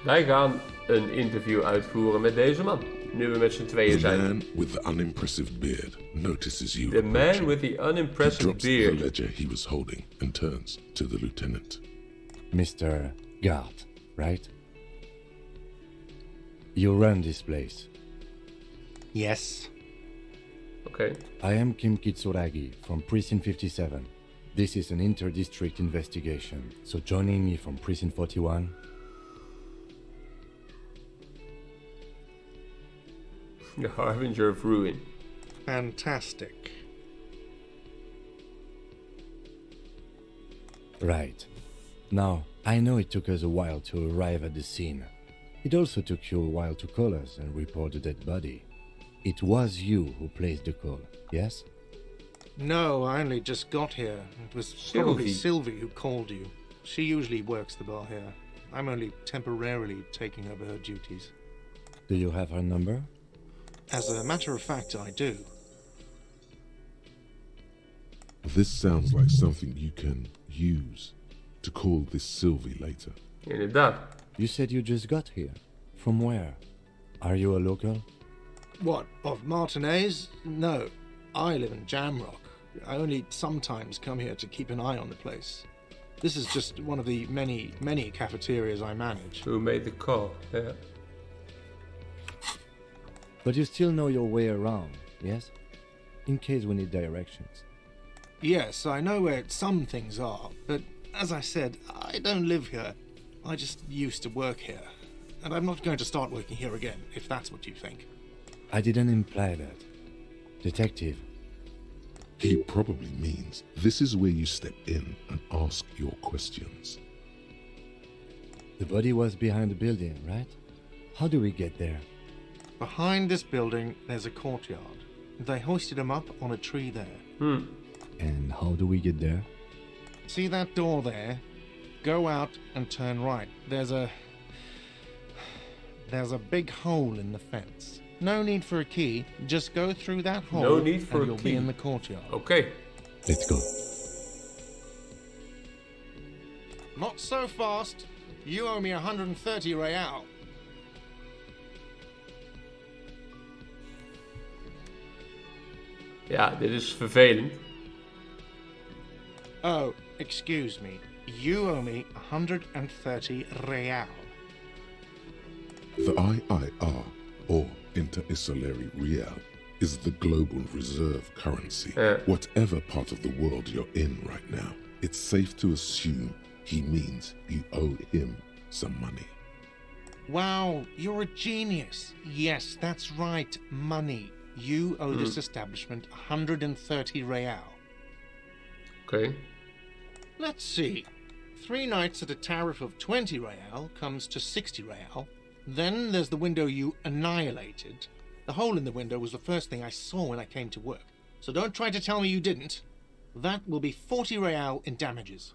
Wij gaan een interview uitvoeren met deze man. Nu we met z'n tweeën The zijn. man with the unimpressive beard notices you The man approaching. with the He unimpressive drops the beard. ledger he was holding and turns to the lieutenant. Mr. Guard, right? You run this place. Yes. Okay. I am Kim Kitsuragi from Precinct 57. This is an inter-district investigation, so joining me from Precinct 41... The Harbinger of Ruin. Fantastic. Right. Now, I know it took us a while to arrive at the scene. It also took you a while to call us and report the dead body. It was you who placed the call, yes? No, I only just got here. It was probably Sylvie who called you. She usually works the bar here. I'm only temporarily taking over her duties. Do you have her number? As a matter of fact, I do. This sounds like something you can use to call this Sylvie later. Inderdaad. You said you just got here. From where? Are you a local? What, of Martinez? No, I live in Jamrock. I only sometimes come here to keep an eye on the place. This is just one of the many cafeterias I manage. Who made the call? Yeah. But you still know your way around, yes? In case we need directions. Yes, I know where some things are, but as I said, I don't live here. I just used to work here. And I'm not going to start working here again, if that's what you think. I didn't imply that. Detective. He probably means this is where you step in and ask your questions. The body was behind the building, right? How do we get there? Behind this building, there's a courtyard. They hoisted him up on a tree there. And how do we get there? See that door there? Go out and turn right. There's a big hole in the fence. No need for a key. Just go through that hole. No need for and a you'll key. be in the courtyard. Okay. Let's go. Not so fast. You owe me 130 real. Ja, dit is vervelend. Oh, excuse me. You owe me 130 real. The IIR, or Inter-Isolary Real, is the global reserve currency. Whatever part of the world you're in right now, it's safe to assume he means you owe him some money. Wow, you're a genius. Yes, that's right, money. You owe this establishment 130 real. Okay. Let's see. 3 nights at a tariff of 20 real comes to 60 real. Then there's the window you annihilated. The hole in the window was the first thing I saw when I came to work. So don't try to tell me you didn't. That will be 40 real in damages.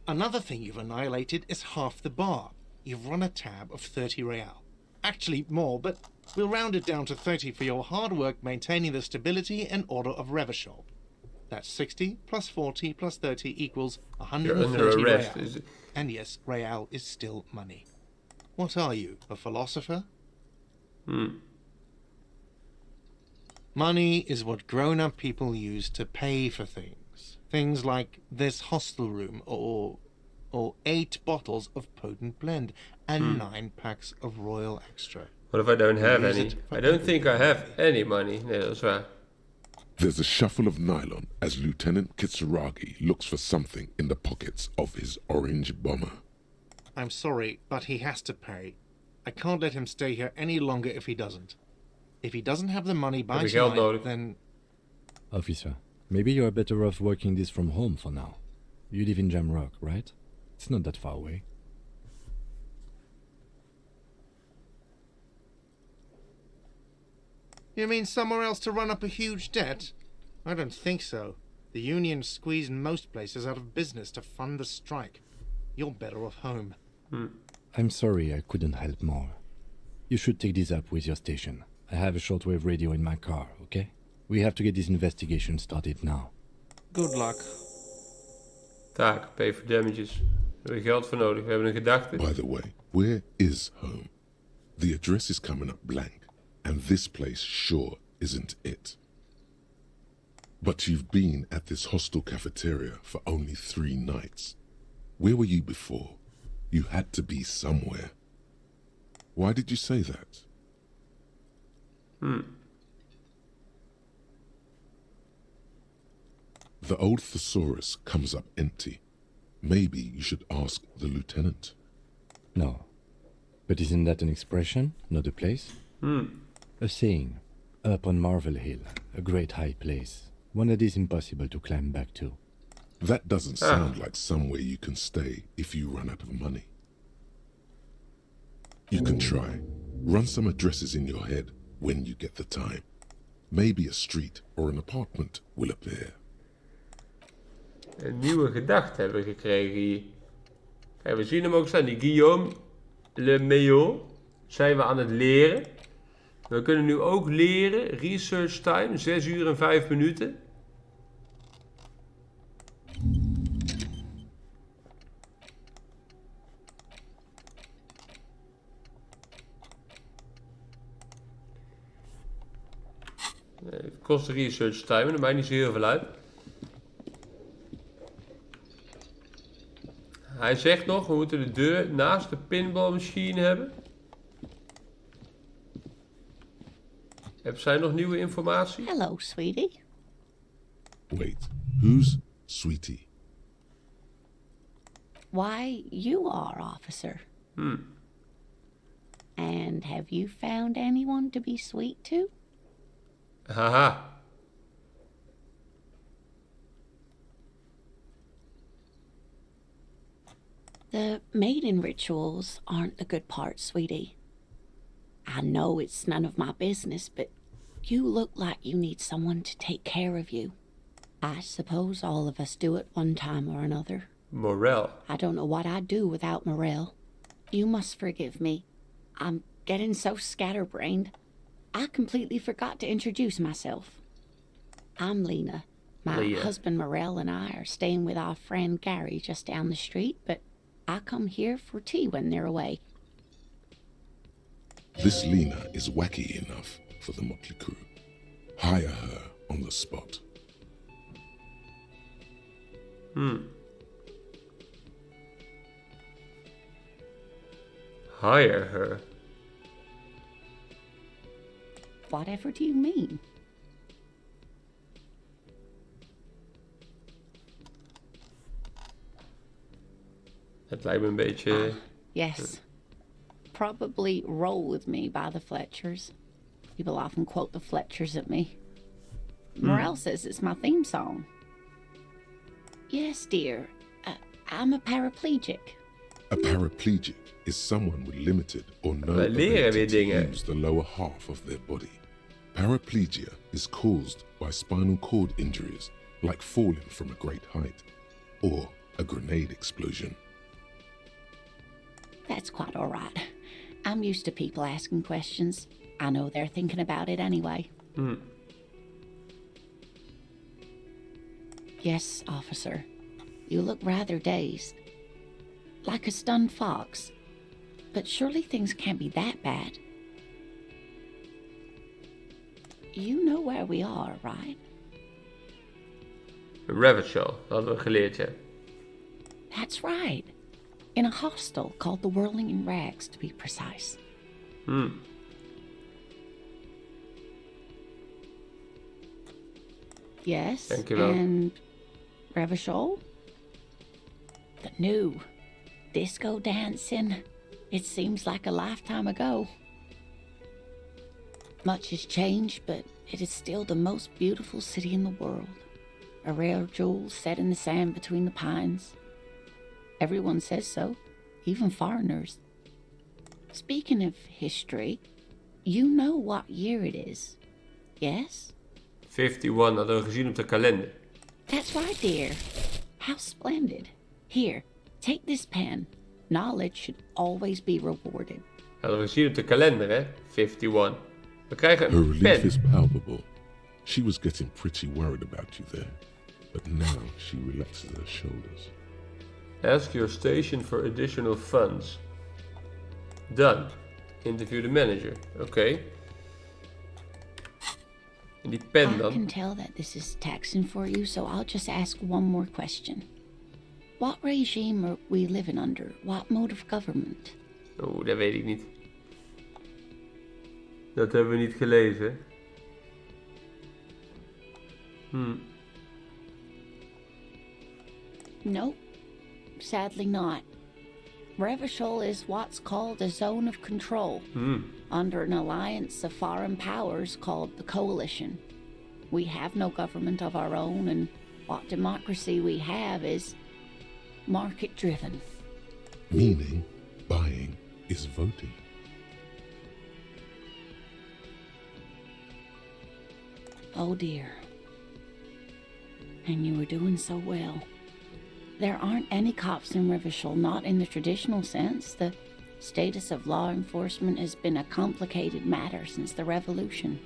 Another thing you've annihilated is half the bar. You've run a tab of 30 real. Actually more, but we'll round it down to 30 for your hard work maintaining the stability and order of Revachol. That's 60 plus 40 plus 30 equals You're 130 under arrest. real. Is it? And yes, real is still money. What are you, a philosopher? Money is what grown-up people use to pay for things. Things like this hostel room or 8 bottles of potent blend and 9 packs of Royal Extra. What if I don't have Use any? it for I don't think I have everything. any money. Nee, dat is waar. There's a shuffle of nylon as Lieutenant Kitsuragi looks for something in the pockets of his orange bomber. I'm sorry, but he has to pay. I can't let him stay here any longer if he doesn't. If he doesn't have the money by Heb ik geld tonight, nodig? then... Officer, maybe you're better off working this from home for now. You live in Jamrock, right? It's not that far away. You mean somewhere else to run up a huge debt? I don't think so. The union's squeezing most places out of business to fund the strike. You're better off home. I'm sorry I couldn't help more. You should take this up with your station. I have a shortwave radio in my car, okay? We have to get this investigation started now. Good luck. Taak, pay for damages. We hebben geld voor nodig, we hebben een gedachte. By the way, where is home? The address is coming up blank, and this place sure isn't it. But you've been at this hostel cafeteria for only 3 nights. Where were you before? You had to be somewhere. Why did you say that? The old thesaurus comes up empty. Maybe you should ask the lieutenant. No. But isn't that an expression, not a place? A saying. Up on Marvel Hill, a great high place. One that is impossible to climb back to. That doesn't sound like somewhere you can stay if you run out of money. You can try. Run some addresses in your head when you get the time. Maybe a street or an apartment will appear. Een nieuwe gedachte hebben we gekregen hier. Kijk, we zien hem ook staan. Die Guillaume Le Méo zijn we aan het leren. We kunnen nu ook leren. Research time, 6 uur en 5 minuten. Het kost research time en dat maakt niet zo heel veel uit. Hij zegt nog, we moeten de deur naast de pinballmachine hebben. Heb zij nog nieuwe informatie? Hello, sweetie. Wait, who's Sweetie? Why, you are, officer. And have you found anyone to be sweet to? Haha. The mating rituals aren't the good part, sweetie. I know it's none of my business, but you look like you need someone to take care of you. I suppose all of us do it one time or another. Morel. I don't know what I'd do without Morel. You must forgive me. I'm getting so scatterbrained. I completely forgot to introduce myself. I'm Lena. My Leah. husband Morel and I are staying with our friend Gary just down the street, but I come here for tea when they're away. This Lena is wacky enough for the motley crew. Hire her on the spot. Hire her. Whatever do you mean? Het lijkt me een beetje... Yes. Probably Roll With Me by the Fletchers. People often quote the Fletchers at me. Morel says it's my theme song. Yes, dear. I'm a paraplegic. A paraplegic is someone with limited or no We leren weer ability to dingen. use the lower half of their body. Paraplegia is caused by spinal cord injuries, like falling from a great height, or a grenade explosion. That's quite all right. I'm used to people asking questions. I know they're thinking about it anyway. Yes, officer. You look rather dazed. Like a stunned fox. But surely things can't be that bad. You know where we are, right? Revachol, dat hadden we geleerd, ja. That's right. In a hostel called the Whirling in Rags, to be precise. Yes, Dankjewel. and Revachol? The new disco dancing. It seems like a lifetime ago. Much has changed, but it is still the most beautiful city in the world. A rare jewel set in the sand between the pines. Everyone says so, even foreigners. Speaking of history, you know what year it is, yes? 51 hadden we gezien op de kalender. That's right, dear. How splendid. Here, take this pen. Knowledge should always be rewarded. Hadden we gezien op de kalender, hè? 51. We krijgen Her een relief pen. is palpable. She was getting pretty worried about you there, but now she relaxes her shoulders. Ask your station for additional funds. Done. Interview the manager. Oké. En die pen I dan? can tell that this is taxing for you, so I'll just ask one more question. What regime are we living under? What mode of government? Oeh, dat weet ik niet. Dat hebben we niet gelezen. Nope, sadly not. Revachol is what's called a zone of control, under an alliance of foreign powers called the Coalition. We have no government of our own, and what democracy we have is market-driven. Meaning, buying is voting. Oh dear. And you were doing so well. There aren't any cops in Revachol, not in the traditional sense. The status of law enforcement has been a complicated matter since the revolution.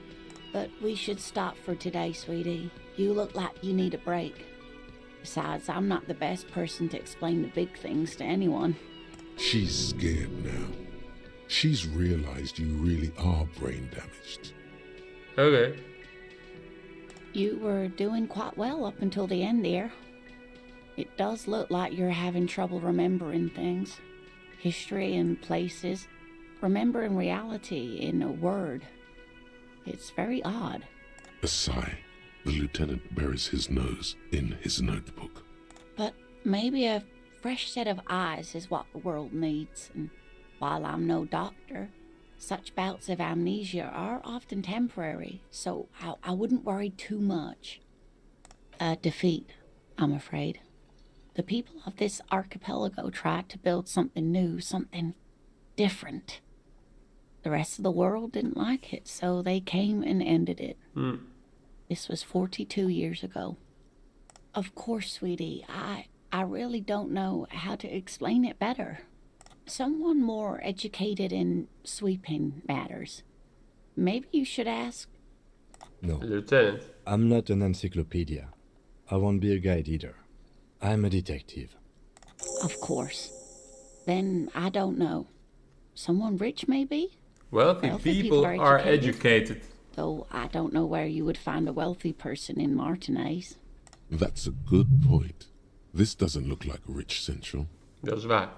But we should stop for today, sweetie. You look like you need a break. Besides, I'm not the best person to explain the big things to anyone. She's scared now. She's realized you really are brain damaged. Oké. You were doing quite well up until the end there. It does look like you're having trouble remembering things. History and places. Remembering reality in a word. It's very odd. A sigh. The lieutenant buries his nose in his notebook. But maybe a fresh set of eyes is what the world needs. And while I'm no doctor, such bouts of amnesia are often temporary, so I wouldn't worry too much. A defeat, I'm afraid. The people of this archipelago tried to build something new, something different. The rest of the world didn't like it, so they came and ended it. This was 42 years ago. Of course, sweetie, I really don't know how to explain it better. Someone more educated in sweeping matters. Maybe you should ask. No, Lieutenant. I'm not an encyclopedia. I won't be a guide either. I'm a detective. Of course. Then I don't know. Someone rich, maybe? Wealthy people are educated. Though I don't know where you would find a wealthy person in Martinez. That's a good point. This doesn't look like Rich Central. Dat is waar.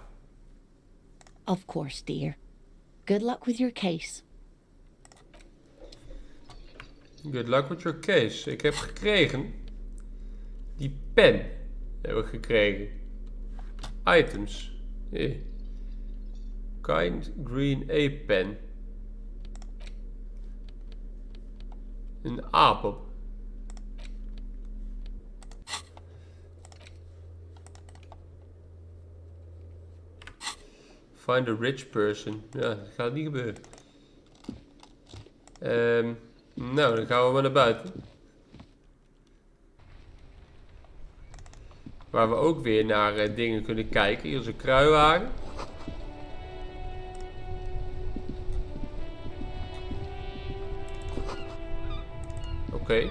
Of course, dear. Good luck with your case. Good luck with your case. Ik heb gekregen. Die pen hebben we gekregen. Items. Hier. Kind Green A pen. Een aap op. Find a rich person. Ja, dat gaat niet gebeuren. Nou, dan gaan we maar naar buiten. Waar we ook weer naar dingen kunnen kijken. Hier is een kruiwagen. Oké.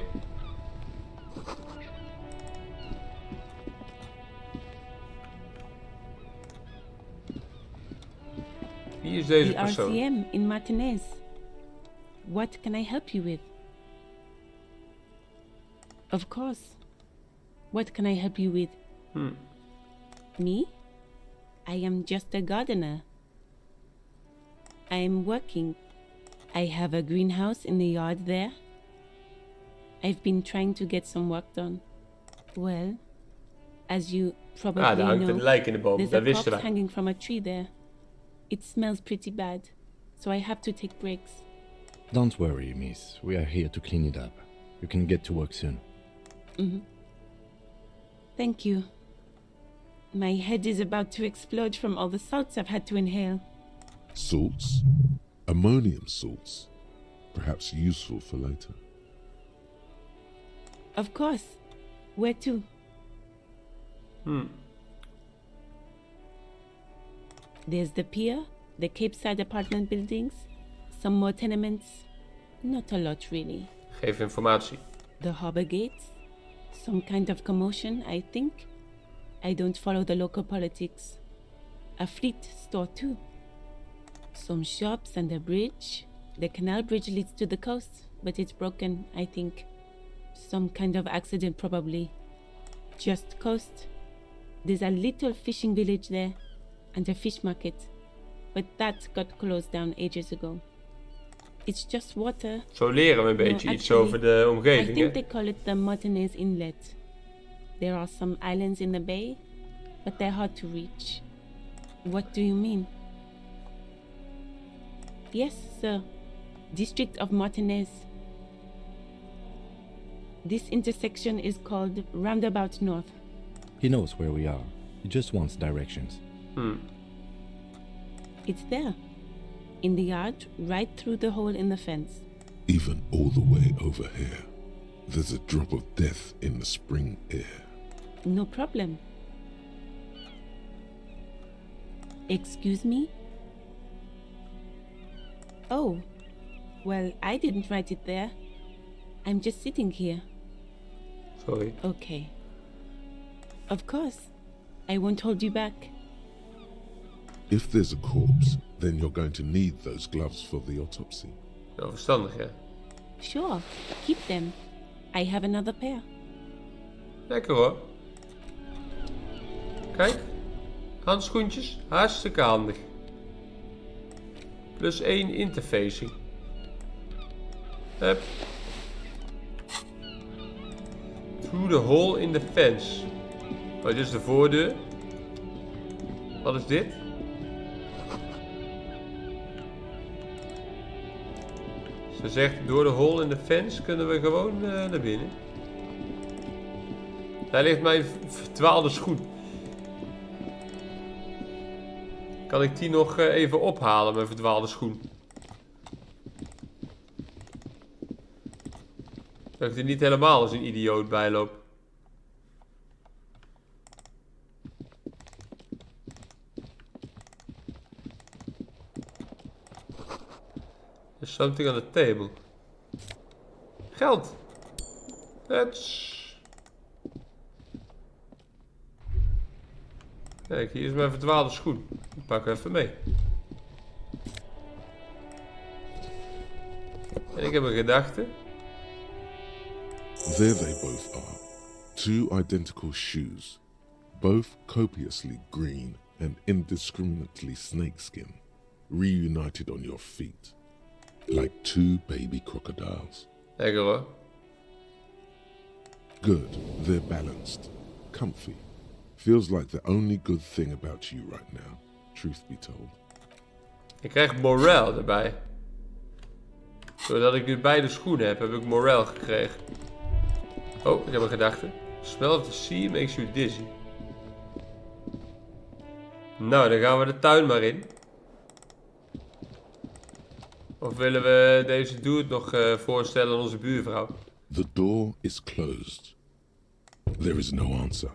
Wie is deze The persoon? RCM in Martinez. What can I help you with? Of course. What can I help you with? Me? I am just a gardener. I am working. I have a greenhouse in the yard there. I've been trying to get some work done. Well, as you probably Ah, daar hangt een know, lijk in de boom. there's Dat a wisten corpse wij. hanging from a tree there. It smells pretty bad, so I have to take breaks. Don't worry, miss. We are here to clean it up. You can get to work soon. Thank you. My head is about to explode from all the salts I've had to inhale. Salts? Ammonium salts. Perhaps useful for later. Of course. Where to? There's the pier, the Cape Side apartment buildings, some more tenements. Not a lot, really. Geef informatie. The harbor gates, some kind of commotion, I think. I don't follow the local politics. A fleet store too. Some shops and a bridge. The canal bridge leads to the coast, but it's broken, I think. Some kind of accident probably. Just coast. There's a little fishing village there, and a fish market. But that got closed down ages ago. It's just water. Zo leren we een beetje iets over de omgeving, I think hè? they call it the Martinez Inlet. There are some islands in the bay, but they're hard to reach. What do you mean? Yes, sir. District of Martinez. This intersection is called Roundabout North. He knows where we are. He just wants directions. It's there. In the yard, right through the hole in the fence. Even all the way over here, there's a drop of death in the spring air. No problem. Excuse me? Oh, well, I didn't write it there. I'm just sitting here. Sorry. Okay. Of course. I won't hold you back. If there's a corpse, then you're going to need those gloves for the autopsy. Wel verstandig, ja. Sure, keep them. I have another pair. Lekker hoor. Kijk. Handschoentjes. Hartstikke handig. Plus 1 interfacing. Hup. Through the hole in the fence. Oh, dit is de voordeur. Wat is dit? Ze zegt, door de hole in de fence kunnen we gewoon naar binnen. Daar ligt mijn verdwaalde schoen. Kan ik die nog even ophalen, mijn verdwaalde schoen? Dat ik er niet helemaal als een idioot bij loop. There's something on the table. Geld. Kijk, hier is mijn verdwaalde schoen. Die pak ik even mee. En ik heb een gedachte. There they both are. Two identical shoes. Both copiously green and indiscriminately snakeskin. Reunited on your feet. Like two baby crocodiles. Lekker hoor. Good, they're balanced. Comfy. Feels like the only good thing about you right now, truth be told. Ik krijg morale erbij. Doordat ik nu beide schoenen heb, heb ik morale gekregen. Oh, ik heb een gedachte. Smell of the sea makes you dizzy. Nou, dan gaan we de tuin maar in. Of willen we deze dude nog voorstellen aan onze buurvrouw? The door is closed. There is no answer.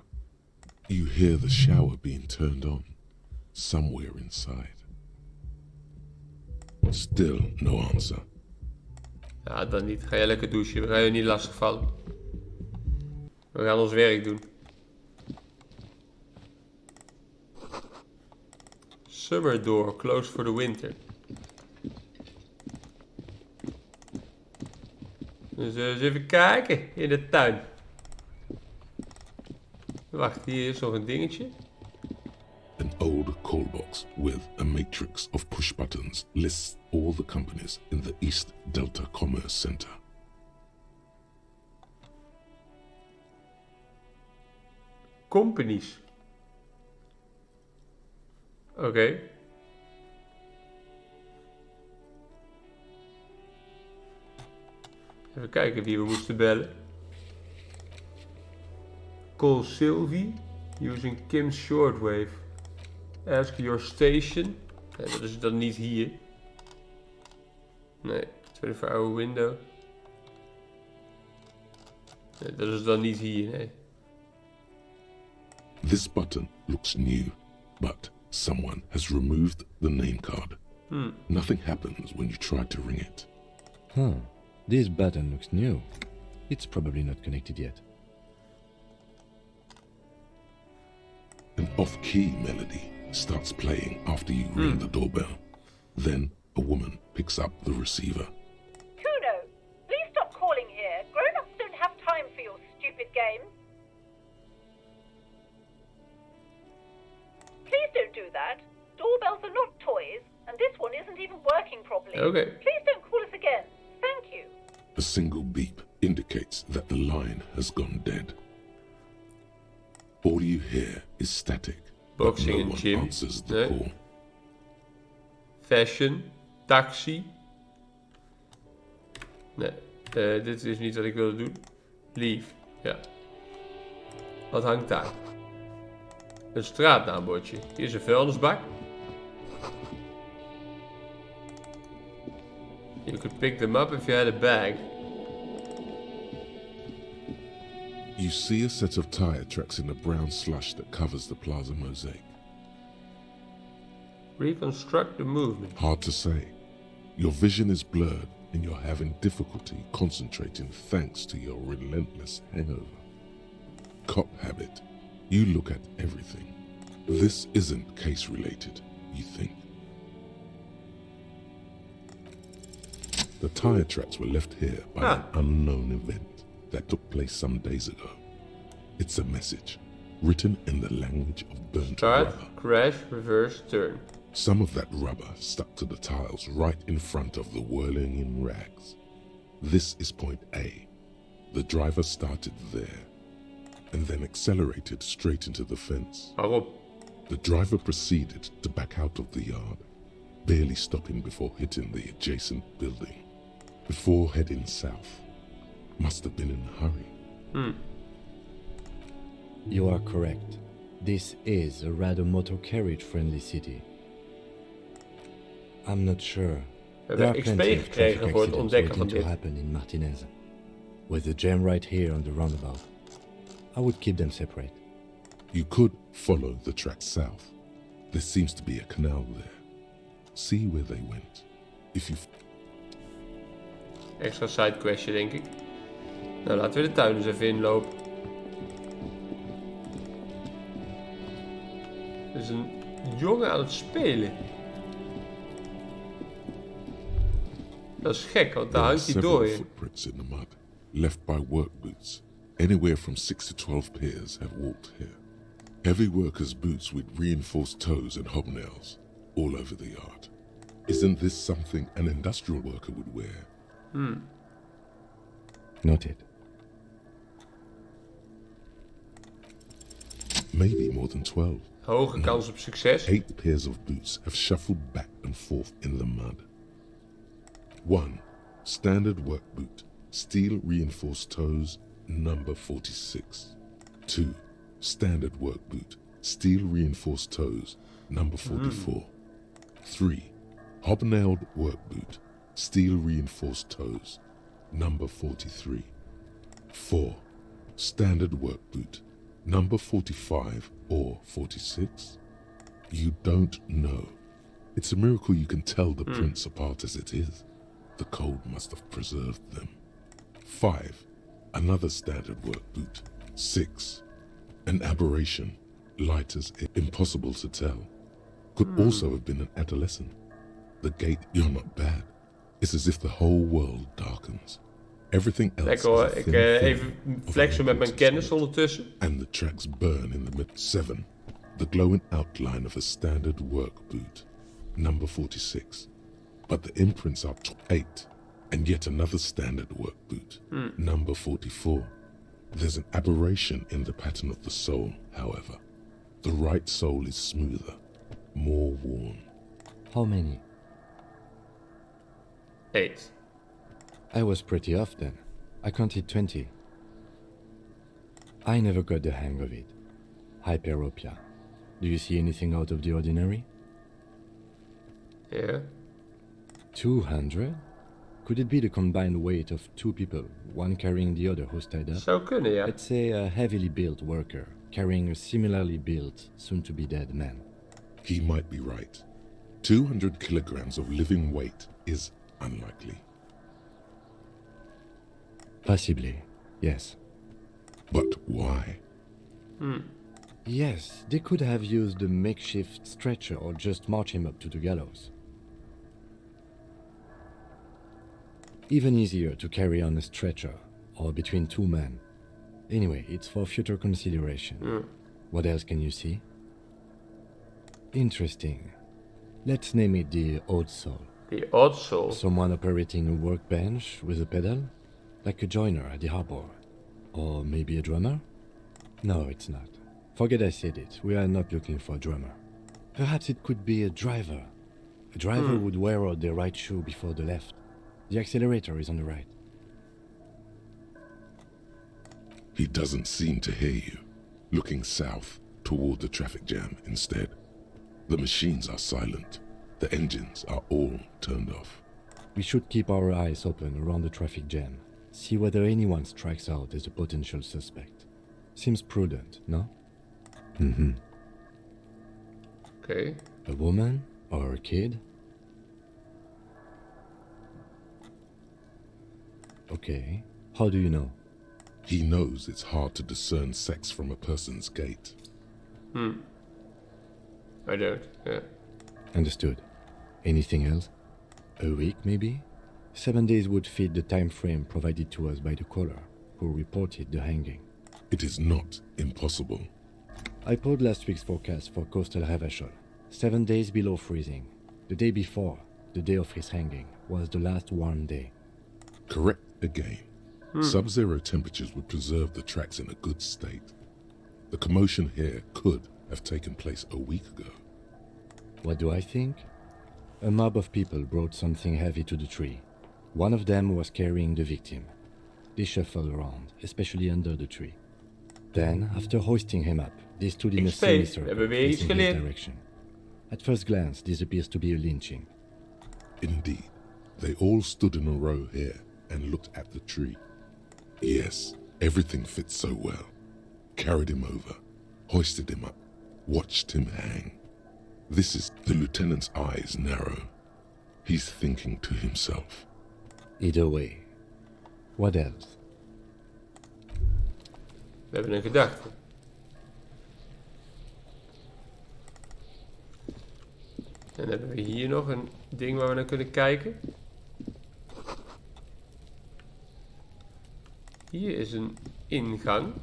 You hear the shower being turned on. Somewhere inside. Still no answer. Ja, dan niet. Ga jij lekker douchen. We gaan je niet lastigvallen. We gaan ons werk doen. Summer door, closed for the winter. Dus eens even kijken in de tuin. Wacht, hier is nog een dingetje. An old call box with a matrix of push buttons lists all the companies in the East Delta Commerce Center. Companies. Oké. Even kijken wie we moesten bellen. Call Sylvie using Kim's shortwave. Ask your station. Nee, dat is dan niet hier. Nee, 24-hour window. Nee, dat is dan niet hier, nee. This button looks new, but someone has removed the name card. Nothing happens when you try to ring it. Huh. This button looks new. It's probably not connected yet. An off-key melody starts playing after you ring the doorbell. Then a woman picks up the receiver. Kuno, please stop calling here. Grown-ups don't have time for your stupid games. Please don't do that. Doorbells are not toys, and this one isn't even working properly. Okay. Please don't call us again. Thank you. A single beep indicates that the line has gone dead. All you hear is static, but Boxing no and one gym. answers the Nee. call. Fashion. Taxi. Nee, dit is niet wat ik wilde doen. Leave. Ja. Wat hangt daar? Een straatnaambordje. Hier is een vuilnisbak. You could pick them up if you had a bag. You see a set of tire tracks in the brown slush that covers the plaza mosaic. Reconstruct the movement. Hard to say. Your vision is blurred and you're having difficulty concentrating thanks to your relentless hangover. Cop habit. You look at everything. This isn't case related, you think. The tire tracks were left here by an unknown event that took place some days ago. It's a message, written in the language of burnt Start, rubber. crash, reverse, turn. Some of that rubber stuck to the tiles right in front of the whirling in rags. This is point A. The driver started there and then accelerated straight into the fence. Waarom? The driver proceeded to back out of the yard, barely stopping before hitting the adjacent building. Before heading south. Must have been in a hurry. You are correct. This is a rather motor carriage friendly city. I'm not sure. We There are hebben plenty XP of traffic gekregen voor het accidents ontdekken van waiting to dit. happen in Martinez. With the jam right here on the roundabout. I would keep them separate. You could follow the track south. There seems to be a canal there. See where they went. If you Extra sidequestje, denk ik. Nou, laten we de tuin eens even inlopen. Er is een jongen aan het spelen. Dat is gek, want daar There are hangt hij several door. footprints in the mud, left by work boots. Anywhere from 6 to 12 pairs have walked here. Heavy workers' boots with reinforced toes and hobnails, all over the yard. Isn't this something an industrial worker would wear? Noted. Maybe more than 12. Hoge kans op succes. 8 pairs of boots have shuffled back and forth in the mud. 1. Standard work boot, steel reinforced toes, number 46. 2. Standard work boot, steel reinforced toes, number 44. 3. Hobnailed work boot, steel reinforced toes, number 43. 4. Standard work boot, number 45 or 46? You don't know. It's a miracle you can tell the prints apart as it is. The cold must have preserved them. 5. Another standard work boot. 6. An aberration, light as impossible to tell. Could also have been an adolescent. The gate, you're not bad. It's as if the whole world darkens. Everything else Lekker hoor. is a Ik thin film even of flexen met mijn imprinted kennis smoke. ondertussen. And the tracks burn in the mid. 7. The glowing outline of a standard work boot, number 46. But the imprints are 8. And yet another standard work boot, number 44. There's an aberration in the pattern of the sole, however. The right sole is smoother, more worn. How many? 8. I was pretty off then. I counted 20. I never got the hang of it. Hyperopia. Do you see anything out of the ordinary? Ja. 200? Could it be the combined weight of 2 people, one carrying the other who's tied up? Zou kunnen, ja. Let's say a heavily built worker carrying a similarly built, soon-to-be-dead man. He might be right. 200 kilograms of living weight is unlikely. Possibly, yes. But why? Yes, they could have used a makeshift stretcher or just march him up to the gallows. Even easier to carry on a stretcher, or between two men. Anyway, it's for future consideration. What else can you see? Interesting. Let's name it the Odd Soul. The Odd Soul? Someone operating a workbench with a pedal? Like a joiner at the harbor. Or maybe a drummer? No, it's not. Forget I said it. We are not looking for a drummer. Perhaps it could be a driver. A driver would wear out the right shoe before the left. The accelerator is on the right. He doesn't seem to hear you, looking south toward the traffic jam instead. The machines are silent. The engines are all turned off. We should keep our eyes open around the traffic jam. See whether anyone strikes out as a potential suspect. Seems prudent, no? Okay. A woman or a kid? Okay. How do you know? He knows it's hard to discern sex from a person's gait. I don't, yeah. Understood. Anything else? A week, maybe? 7 days would fit the time frame provided to us by the caller, who reported the hanging. It is not impossible. I pulled last week's forecast for coastal Havashol. 7 days below freezing. The day before, the day of his hanging, was the last warm day. Correct again. Sub-zero temperatures would preserve the tracks in a good state. The commotion here could have taken place a week ago. What do I think? A mob of people brought something heavy to the tree. One of them was carrying the victim. They shuffled around, especially under the tree. Then, after hoisting him up, they stood in a semicircle facing his direction. At first glance, this appears to be a lynching. Indeed, they all stood in a row here and looked at the tree. Yes, everything fits so well. Carried him over, hoisted him up, watched him hang. This is the lieutenant's eyes narrow. He's thinking to himself. Either way. What else? We hebben een gedachte. En dan hebben we hier nog een ding waar we naar kunnen kijken. Hier is een ingang.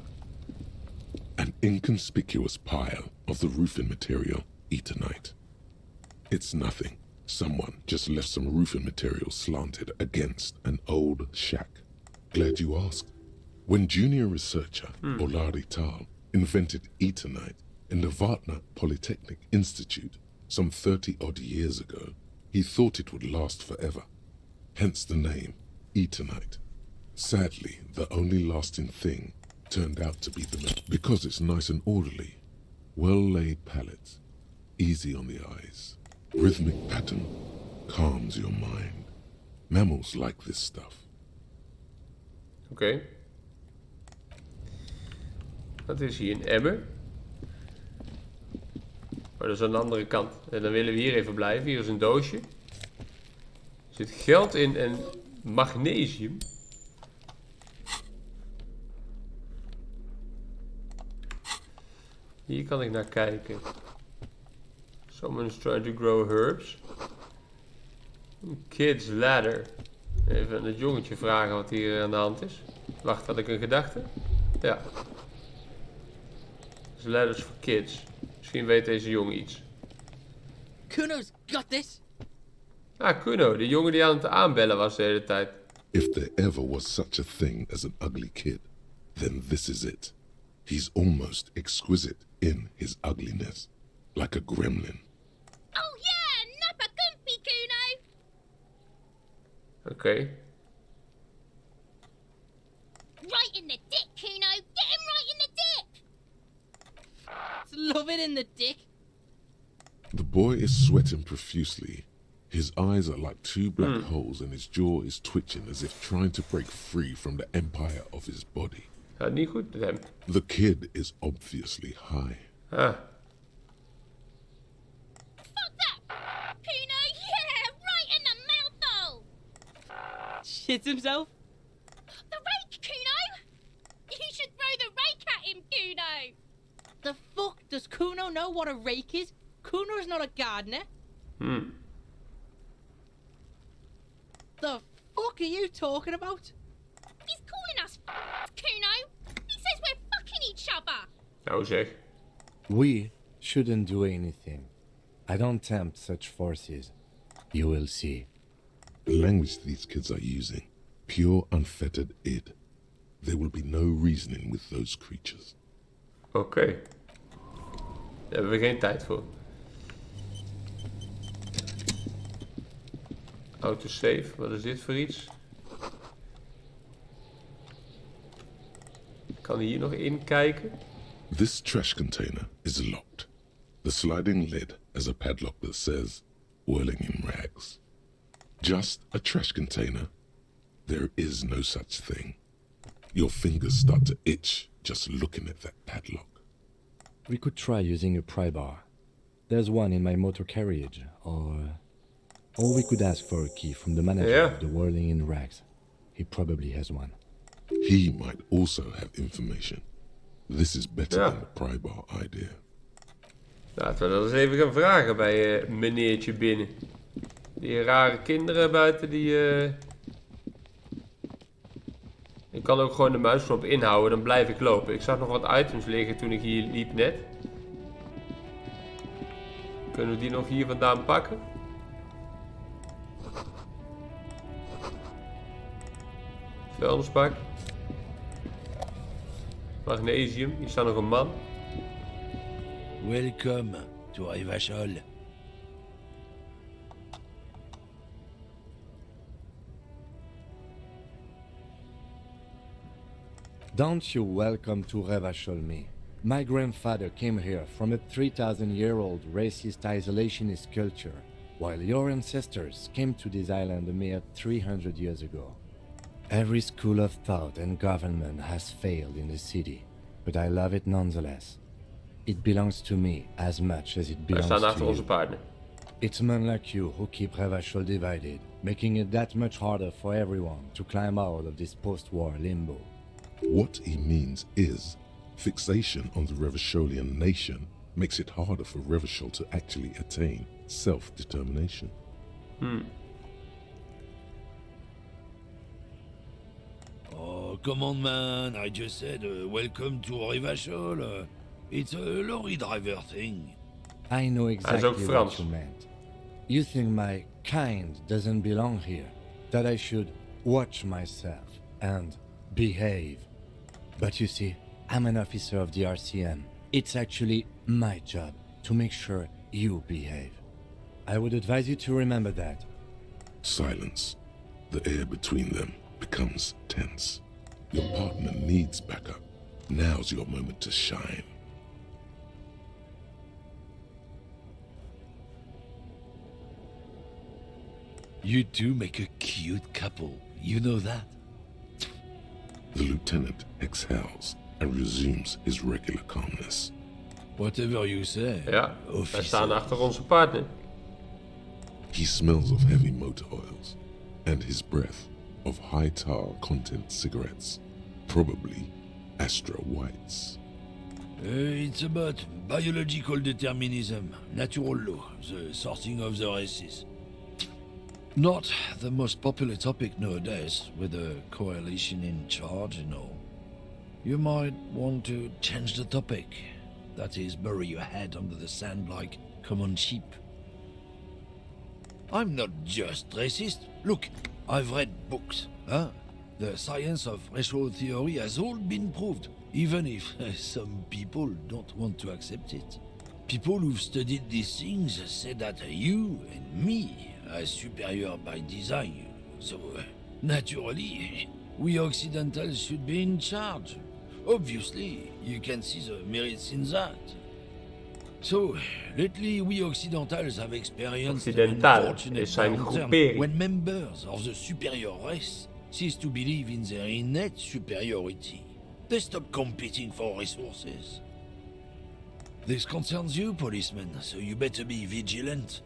An inconspicuous pile of the roofing material, Eternite. It's nothing. Someone just left some roofing material slanted against an old shack. Glad you asked. When junior researcher Olari Tal invented Eternite in the Vartna Polytechnic Institute some 30-odd years ago, he thought it would last forever. Hence the name, Eternite. Sadly, the only lasting thing turned out to be because it's nice and orderly. Well-laid palettes, easy on the eyes. Rhythmic pattern calms your mind. Mammals like this stuff. Oké. Dat is hier een emmer. Maar dat is aan de andere kant. En dan willen we hier even blijven. Hier is een doosje. Er zit geld in en magnesium. Hier kan ik naar kijken. Someone's trying to grow herbs. Kids ladder. Even aan het jongetje vragen wat hier aan de hand is. Wacht, had ik een gedachte? Ja. Dus ladders for kids. Misschien weet deze jongen iets. Kuno's got this. Ah, Kuno, die jongen die aan het aanbellen was de hele tijd. If there ever was such a thing as an ugly kid, then this is it. He's almost exquisite in his ugliness, like a gremlin. Oh yeah, nappa gumpy, Kuno. Oké. Right in the dick, Kuno. Get him right in the dick. Love it in the dick. The boy is sweating profusely. His eyes are like two black holes and his jaw is twitching as if trying to break free from the empire of his body. Gaat niet goed met hem. The kid is obviously high. Ah. Fuck that. Kuno, yeah, right in the mouthhole. Shit himself. The rake, Kuno. You should throw the rake at him, Kuno. The fuck don't know what a rake is. Kuno's not a gardener. The fuck are you talking about? He's calling us Kuno. He says we're fucking each other. Nou zeg. We shouldn't do anything. I don't tempt such forces. You will see. The language these kids are using, pure unfettered id. There will be no reasoning with those creatures. Oké. Daar hebben we geen tijd voor. Autosave, wat is dit voor iets? Ik kan hier nog in kijken. This trash container is locked. The sliding lid has a padlock that says, whirling in rags. Just a trash container. There is no such thing. Your fingers start to itch just looking at that padlock. We could try using a pry bar. There's one in my motor carriage, or we could ask for a key from the manager of the whirling in rags. He probably has one. He might also have information. This is better than the pry bar idea. Laten we dat eens even gaan vragen bij meneertje binnen. Die rare kinderen buiten die... Ik kan ook gewoon de muisknop inhouden, dan blijf ik lopen. Ik zag nog wat items liggen toen ik hier liep net. Kunnen we die nog hier vandaan pakken? Vuilnisbak. Magnesium, hier staat nog een man. Welcome to Rivachol. Don't you welcome to Revachol me. My grandfather came here from a 3,000-year-old racist isolationist culture, while your ancestors came to this island a mere 300 years ago. Every school of thought and government has failed in the city, but I love it nonetheless. It belongs to me as much as it belongs to you. It's men like you who keep Revachol divided, making it that much harder for everyone to climb out of this post-war limbo. What he means is, fixation on the Revacholian nation makes it harder for Revachol to actually attain self-determination. Oh, come on, man. I just said welcome to Rivachol. It's a lorry driver thing. I know exactly what you meant. You think my kind doesn't belong here, that I should watch myself and behave. But you see, I'm an officer of the RCM. It's actually my job to make sure you behave. I would advise you to remember that. Silence. The air between them becomes tense. Your partner needs backup. Now's your moment to shine. You two make a cute couple. You know that? The lieutenant exhales and resumes his regular calmness. Whatever you say. Ja, wij staan achter onze partner. He smells of heavy motor oils and his breath of high tar content cigarettes, probably Astra Whites. It's about biological determinism, natural law, the sorting of the races. Not the most popular topic nowadays, with a coalition in charge and all. You might want to change the topic. That is, bury your head under the sand like common sheep. I'm not just racist. Look, I've read books. The science of racial theory has all been proved, even if some people don't want to accept it. People who've studied these things say that you and me are superior by design. So, naturally, we Occidentals should be in charge. Obviously, you can see the merits in that. So, lately we Occidentals have experienced an unfortunate downturn when members of the superior race cease to believe in their innate superiority. They stop competing for resources. This concerns you, policemen, so you better be vigilant.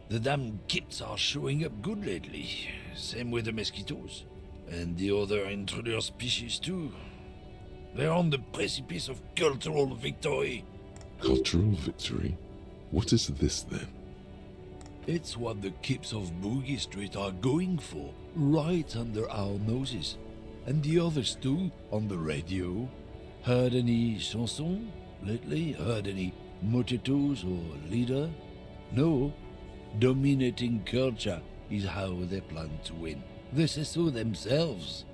The damn kids are showing up good lately. Same with the mosquitoes. And the other intruder species too. They're on the precipice of cultural victory. Cultural victory? What is this then? It's what the kips of Boogie Street are going for, right under our noses. And the others too, on the radio. Heard any chansons lately? Heard any mojitos or leader? No. Dominating culture is how they plan to win. They say so themselves.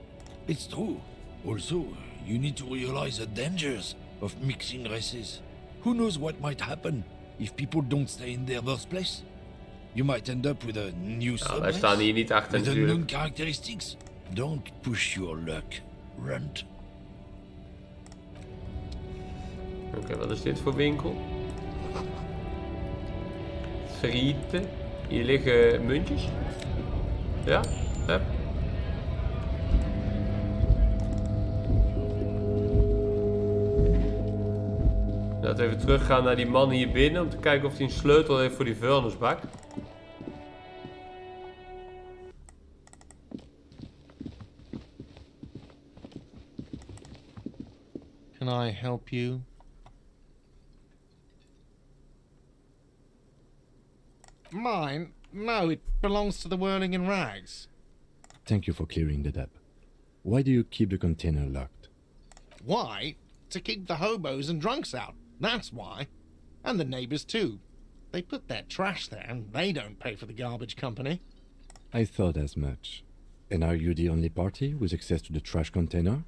It's true. Also, you need to realize the dangers of mixing races. Who knows what might happen if people don't stay in their birthplace? You might end up with a new Nou, wij subrace staan hier niet achter with natuurlijk. unknown characteristics. Don't push your luck. Runt. Oké, wat is dit voor winkel? Frieten. Hier liggen muntjes. Ja, heb. Laten we even teruggaan naar die man hier binnen om te kijken of hij een sleutel heeft voor die vuilnisbak. Can I help you? Mine? No, it belongs to the Whirling in Rags. Thank you for clearing that up. Why do you keep the container locked? Why? To keep the hobos and drunks out. That's why. And the neighbours too. They put their trash there and they don't pay for the garbage company. I thought as much. And are you the only party with access to the trash container?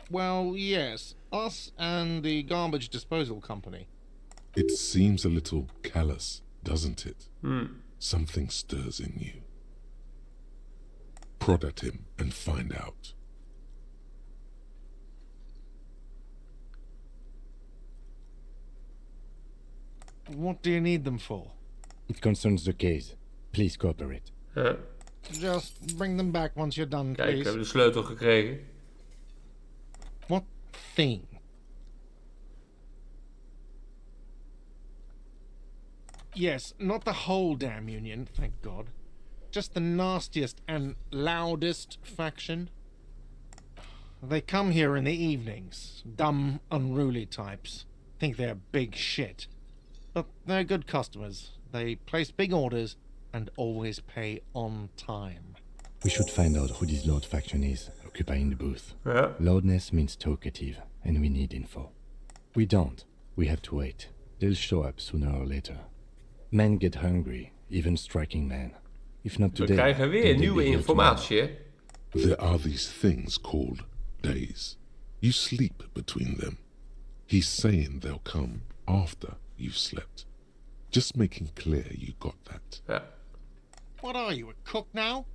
Well, yes. Us and the garbage disposal company. It seems a little callous, doesn't it? Something stirs in you. Prod at him and find out. What do you need them for? It concerns the case. Please cooperate. Ja. Just bring them back once you're done, Kijk, we please. hebben de sleutel gekregen. What thing? Yes, not the whole damn union, thank God. Just the nastiest and loudest faction. They come here in the evenings. Dumb, unruly types. Think they're big shit. But they're good customers. They place big orders and always pay on time. We should find out who this Lord faction is, occupying the booth. Ja. Loudness means talkative, and we need info. We don't. We have to wait. They'll show up sooner or later. Men get hungry, even striking men. If not We today, krijgen weer then they'll nieuwe be here informatie, hè? There are these things called days. You sleep between them. He's saying they'll come after you've slept. Just making clear you got that. Ja. What are you, a cook now?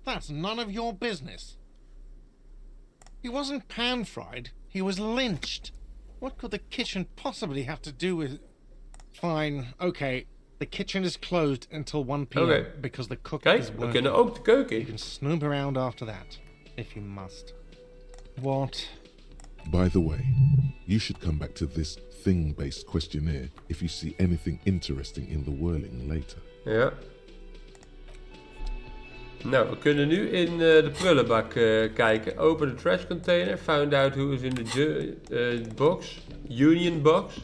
That's none of your business. He wasn't pan-fried, he was lynched. What could the kitchen possibly have to do with... Fine, okay. The kitchen is closed until 1 p.m. Okay. because the cook Kijk, is we working. kunnen ook de keuken You in. can snoop around after that, if you must. What? By the way, you should come back to this thing-based questionnaire if you see anything interesting in the whirling later. Ja. Nou, we kunnen nu in de prullenbak kijken. Open the trash container. Found out who is in the box. Union box.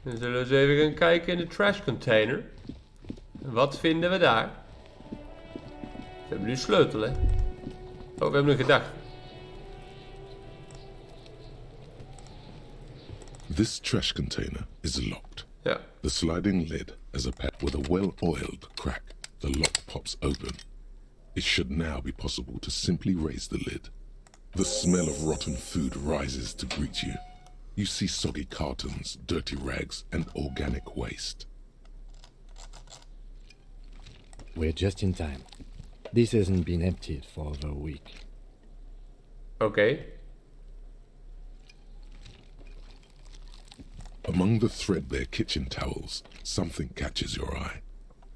Dan zullen we eens even gaan kijken in de trash container. Wat vinden we daar? We hebben nu sleutel, hè? Oh, we hebben een gedachte. This trash container is locked. Ja. The sliding lid has a pad with a well-oiled crack. The lock pops open. It should now be possible to simply raise the lid. The smell of rotten food rises to greet you. You see soggy cartons, dirty rags, and organic waste. We're just in time. This hasn't been emptied for over a week. Oké. Among the threadbare kitchen towels, something catches your eye.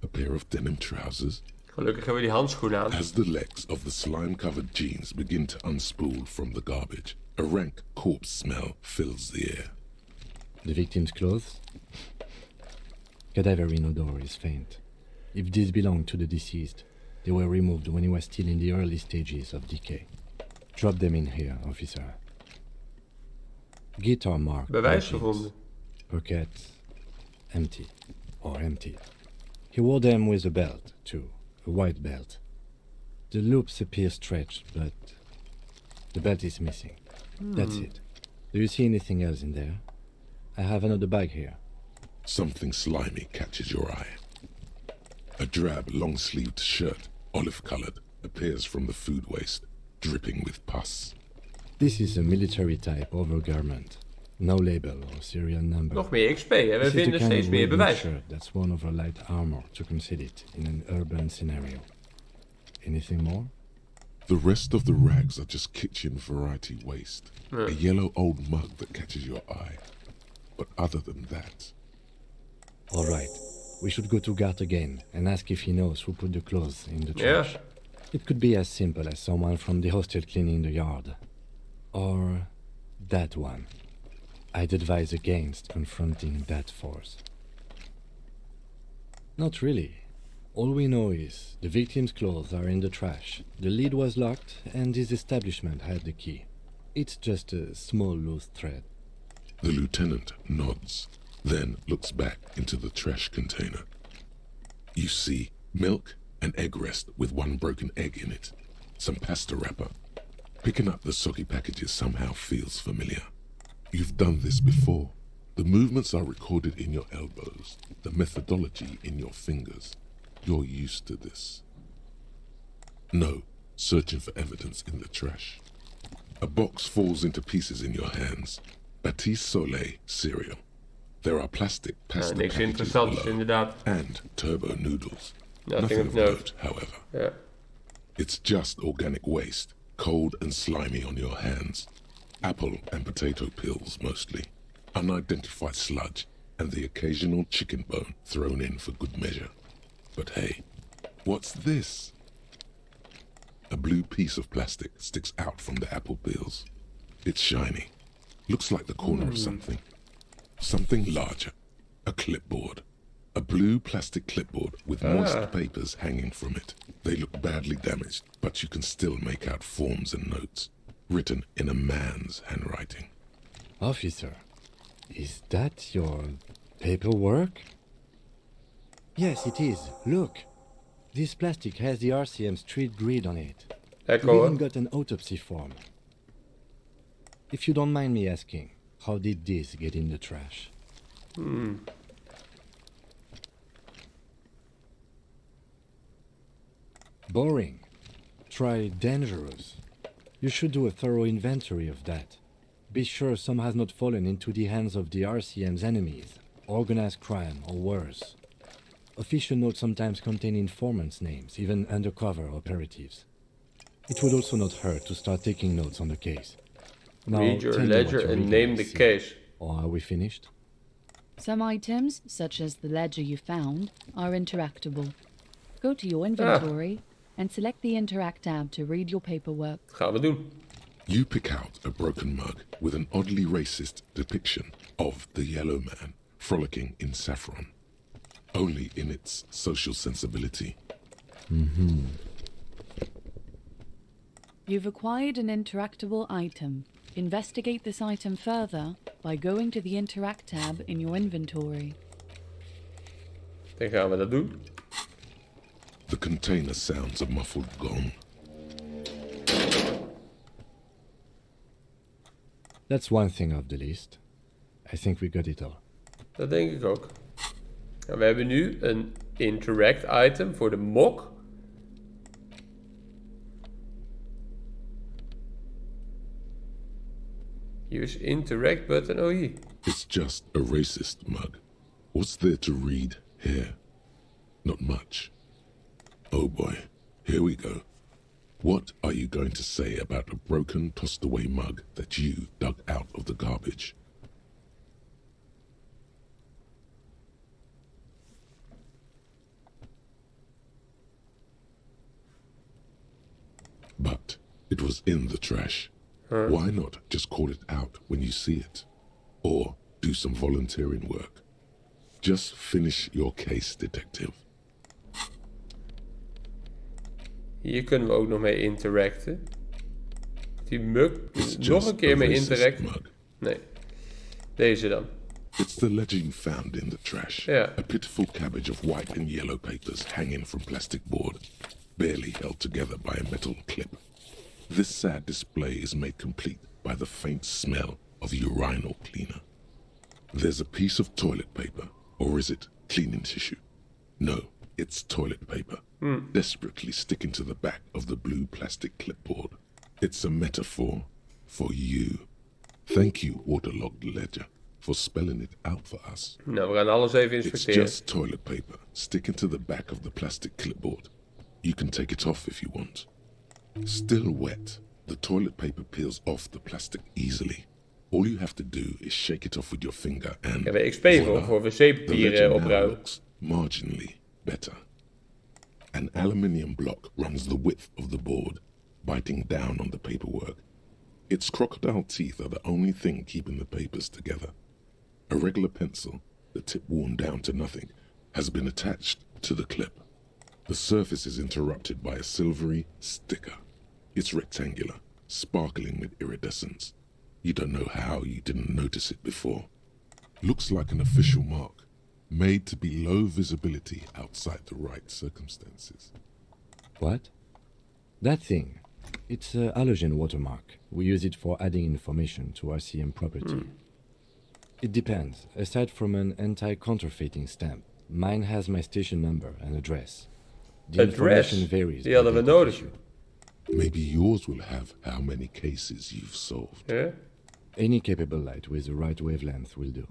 A pair of denim trousers. Gelukkig hebben we die handschoenen aan. As the legs of the slime-covered jeans begin to unspool from the garbage, a rank corpse smell fills the air. The victim's clothes? Cadaverine odor is faint. If these belong to the deceased, they were removed when he was still in the early stages of decay. Drop them in here, officer. Guitar mark. Bewijs gevonden. Pocket empty. Or empty. He wore them with a belt, too. A white belt. The loops appear stretched, but the belt is missing. That's it. Do you see anything else in there? I have another bag here. Something slimy catches your eye. A drab, long-sleeved shirt, olive-colored, appears from the food waste, dripping with pus. This is a military-type overgarment. No label or serial number. Nog meer XP, hè? We This is the vinden kind steeds of meer woven bewijs. shirt that's worn over light armor to conceal it in an urban scenario. Anything more? The rest of the rags are just kitchen variety waste. Yeah. A yellow old mug that catches your eye. But other than that... All right. We should go to Gart again and ask if he knows who put the clothes in the trash. Ja. It could be as simple as someone from the hostel cleaning the yard. Or that one. I'd advise against confronting that force. Not really. All we know is the victim's clothes are in the trash, the lid was locked, and his establishment had the key. It's just a small loose thread. The lieutenant nods, then looks back into the trash container. You see milk, an egg rest with one broken egg in it, some pasta wrapper. Picking up the soggy packages somehow feels familiar. You've done this before. The movements are recorded in your elbows, the methodology in your fingers. You're used to this. No, searching for evidence in the trash. A box falls into pieces in your hands. Baptiste Soleil cereal. There are plastic pasta Niks packages interessants below, inderdaad. and turbo noodles. Nothing of of note. note, however. Ja. It's just organic waste, cold and slimy on your hands. Apple and potato peels mostly. Unidentified sludge, and the occasional chicken bone thrown in for good measure. But hey, what's this? A blue piece of plastic sticks out from the apple peels. It's shiny. Looks like the corner of something. Something larger. A clipboard. A blue plastic clipboard with moist papers hanging from it. They look badly damaged, but you can still make out forms and notes, written in a man's handwriting. Officer, is that your paperwork? Yes, it is. Look. This plastic has the RCM street grid on it. We even got an autopsy form. If you don't mind me asking, how did this get in the trash? Boring. Try dangerous. You should do a thorough inventory of that. Be sure some has not fallen into the hands of the RCM's enemies, organized crime or worse. Official notes sometimes contain informants' names, even undercover operatives. It would also not hurt to start taking notes on the case. Now, Read your tell me what ledger you and really name the see. case. Or are we finished? Some items, such as the ledger you found, are interactable. Go to your inventory and select the Interact tab to read your paperwork. Gaan we doen. You pick out a broken mug with an oddly racist depiction of the yellow man frolicking in saffron, only in its social sensibility. You've acquired an interactable item. Investigate this item further by going to the Interact tab in your inventory. Dan gaan we dat doen. The container sounds a muffled gong. That's one thing off the list. I think we got it all. Dat denk ik ook. Nou, we hebben nu een interact item voor de mok. Use interact button. Oh, hier. It's just a racist mug. What's there to read here? Not much. Oh boy, here we go. What are you going to say about a broken, tossed away mug that you dug out of the garbage? But it was in the trash. Why not just call it out when you see it? Or do some volunteering work? Just finish your case, detective. Hier kunnen we ook nog mee interacten. Die mug, It's nog just een keer a mee racist interacten. mug. Nee. Deze dan. It's the ledger you found in the trash. Yeah. A pitiful cabbage of white and yellow papers hanging from plastic board, barely held together by a metal clip. This sad display is made complete by the faint smell of urinal cleaner. There's a piece of toilet paper, or is it cleaning tissue? No, it's toilet paper, desperately sticking to the back of the blue plastic clipboard. It's a metaphor for you. Thank you, waterlogged ledger, for spelling it out for us. Nou, we gaan alles even It's inspecteren. just toilet paper sticking to the back of the plastic clipboard. You can take it off if you want. Still wet, the toilet paper peels off the plastic easily. All you have to do is shake it off with your finger and... Ik heb XP voila, voor the wc-papier ledger now opruimen. looks marginally better. An aluminium block runs the width of the board, biting down on the paperwork. Its crocodile teeth are the only thing keeping the papers together. A regular pencil, the tip worn down to nothing, has been attached to the clip. The surface is interrupted by a silvery sticker. It's rectangular, sparkling with iridescence. You don't know how you didn't notice it before. Looks like an official mark, made to be low visibility outside the right circumstances. What? That thing. It's a halogen watermark. We use it for adding information to RCM property. It depends. Aside from an anti-counterfeiting stamp, mine has my station number and address. The information varies. Die hadden we nodig. Maybe yours will have how many cases you've solved. Ja? Any capable light with the right wavelength will do.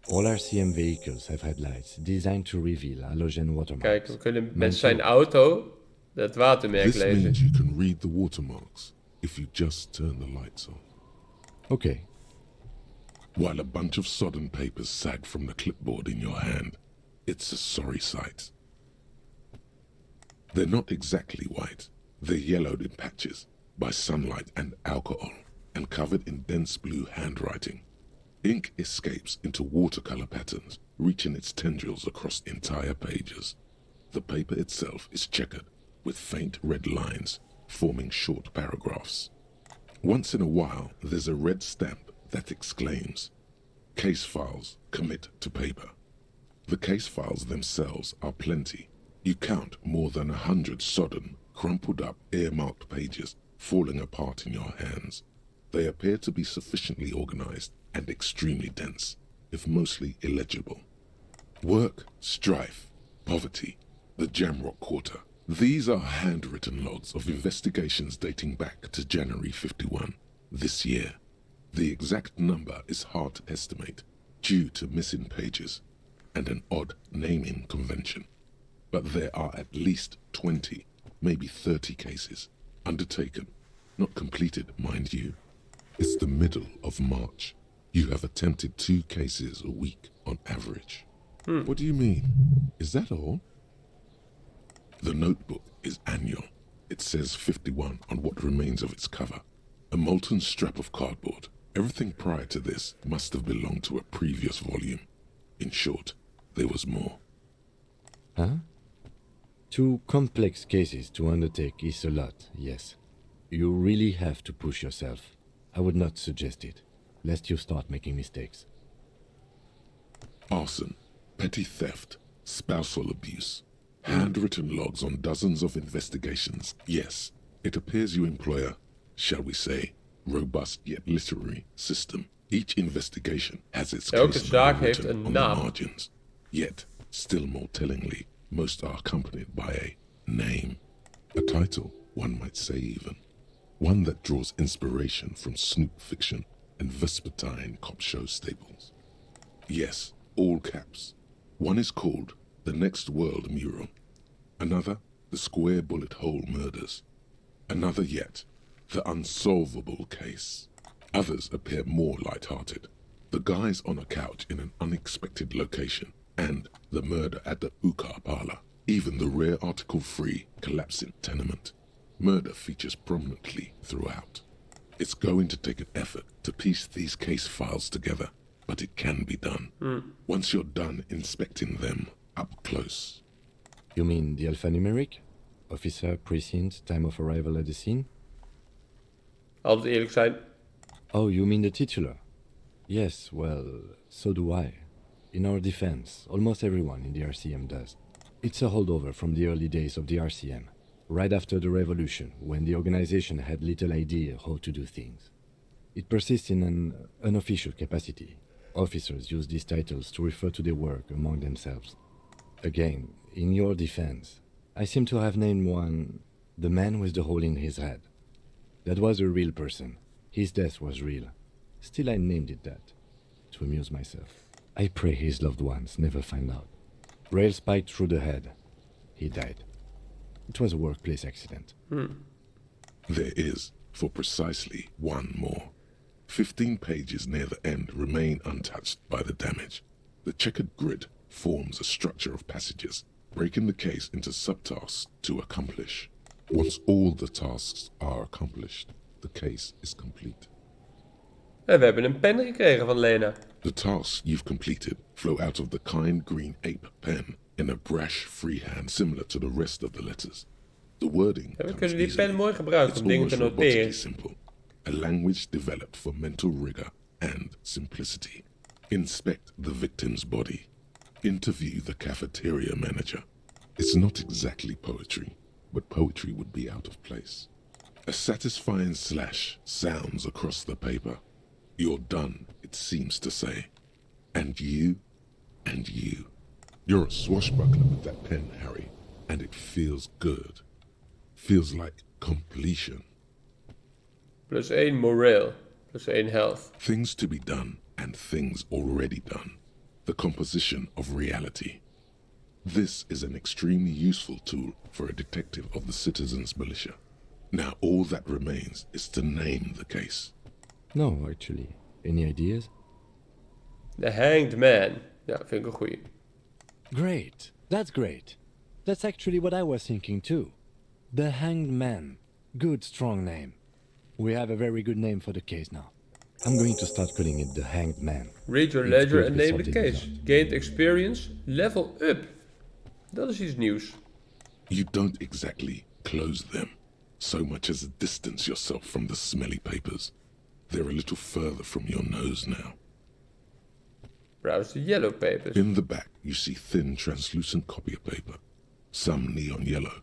All RCM vehicles have headlights designed to reveal halogen watermarks. Kijk, we kunnen met zijn auto dat watermerk This lezen. means you can read the watermarks if you just turn the lights on. Okay. While a bunch of sodden papers sag from the clipboard in your hand, it's a sorry sight. They're not exactly white. They're yellowed in patches by sunlight and alcohol and covered in dense blue handwriting. Ink escapes into watercolor patterns, reaching its tendrils across entire pages. The paper itself is checkered with faint red lines, forming short paragraphs. Once in a while, there's a red stamp that exclaims, "Case files commit to paper." The case files themselves are plenty. You count more than 100 sodden, crumpled up, earmarked pages falling apart in your hands. They appear to be sufficiently organized and extremely dense, if mostly illegible. Work, strife, poverty, the Jamrock Quarter. These are handwritten logs of investigations dating back to January 51, this year. The exact number is hard to estimate due to missing pages and an odd naming convention. But there are at least 20, maybe 30 cases undertaken, not completed, mind you. It's the middle of March. You have attempted 2 cases a week on average. What do you mean? Is that all? The notebook is annual. It says 51 on what remains of its cover. A molten strap of cardboard. Everything prior to this must have belonged to a previous volume. In short, there was more. Huh? 2 complex cases to undertake is a lot, yes. You really have to push yourself. I would not suggest it, lest you start making mistakes. Arson, petty theft, spousal abuse, handwritten logs on dozens of investigations. Yes, it appears you employ a, shall we say, robust yet literary system. Each investigation has its Elke case zaak number heeft written een on the naam. margins. Yet, still more tellingly, most are accompanied by a name. A title, one might say even. One that draws inspiration from snoop fiction and vespertine cop show staples. Yes, all caps. One is called The Next World Mural. Another, The Square Bullet Hole Murders. Another yet, The Unsolvable Case. Others appear more light-hearted. The guys on a couch in an unexpected location, and the murder at the Ukar Parlor. Even the rare article-free collapsing tenement. Murder features prominently throughout. It's going to take an effort to piece these case files together, but it can be done. Once you're done inspecting them up close. You mean the alphanumeric? Officer, precinct, time of arrival at the scene? Altijd eerlijk zijn. Oh, you mean the titular? Yes, well, so do I. In our defense, almost everyone in the RCM does. It's a holdover from the early days of the RCM, right after the revolution, when the organization had little idea how to do things. It persists in an unofficial capacity. Officers use these titles to refer to their work among themselves. Again, in your defense, I seem to have named one the man with the hole in his head. That was a real person. His death was real. Still, I named it that, to amuse myself. I pray his loved ones never find out. Rail spiked through the head. He died. It was a workplace accident. There is, for precisely one more. 15 pages near the end remain untouched by the damage. The checkered grid forms a structure of passages, breaking the case into subtasks to accomplish. Once all the tasks are accomplished, the case is complete. En we hebben een pen gekregen van Lena. The tasks you've completed flow out of the kind green ape pen in a brash freehand similar to the rest of the letters. The wording Ja, we comes kunnen die easily. pen mooi gebruiken It's om dingen te almost robotically noteren. simple. A language developed for mental rigor and simplicity. Inspect the victim's body. Interview the cafeteria manager. It's not exactly poetry, but poetry would be out of place. A satisfying slash sounds across the paper. You're done, it seems to say. And you, and you. You're a swashbuckler with that pen, Harry, and it feels good. Feels like completion. +1 morale. +1 health. Things to be done and things already done. The composition of reality. This is an extremely useful tool for a detective of the citizens' militia. Now all that remains is to name the case. No, actually. Any ideas? The Hanged Man. Ja, vind ik een goeie. Great. That's great. That's actually what I was thinking too. The Hanged Man. Good, strong name. We have a very good name for the case now. I'm going to start calling it the Hanged Man. Read your It's ledger good and we name the sorted this case. out. Gained experience. Level up. Dat is iets nieuws. You don't exactly close them, so much as distance yourself from the smelly papers. They're a little further from your nose now. Browse the yellow papers. In the back, you see thin, translucent copy paper. Some neon yellow,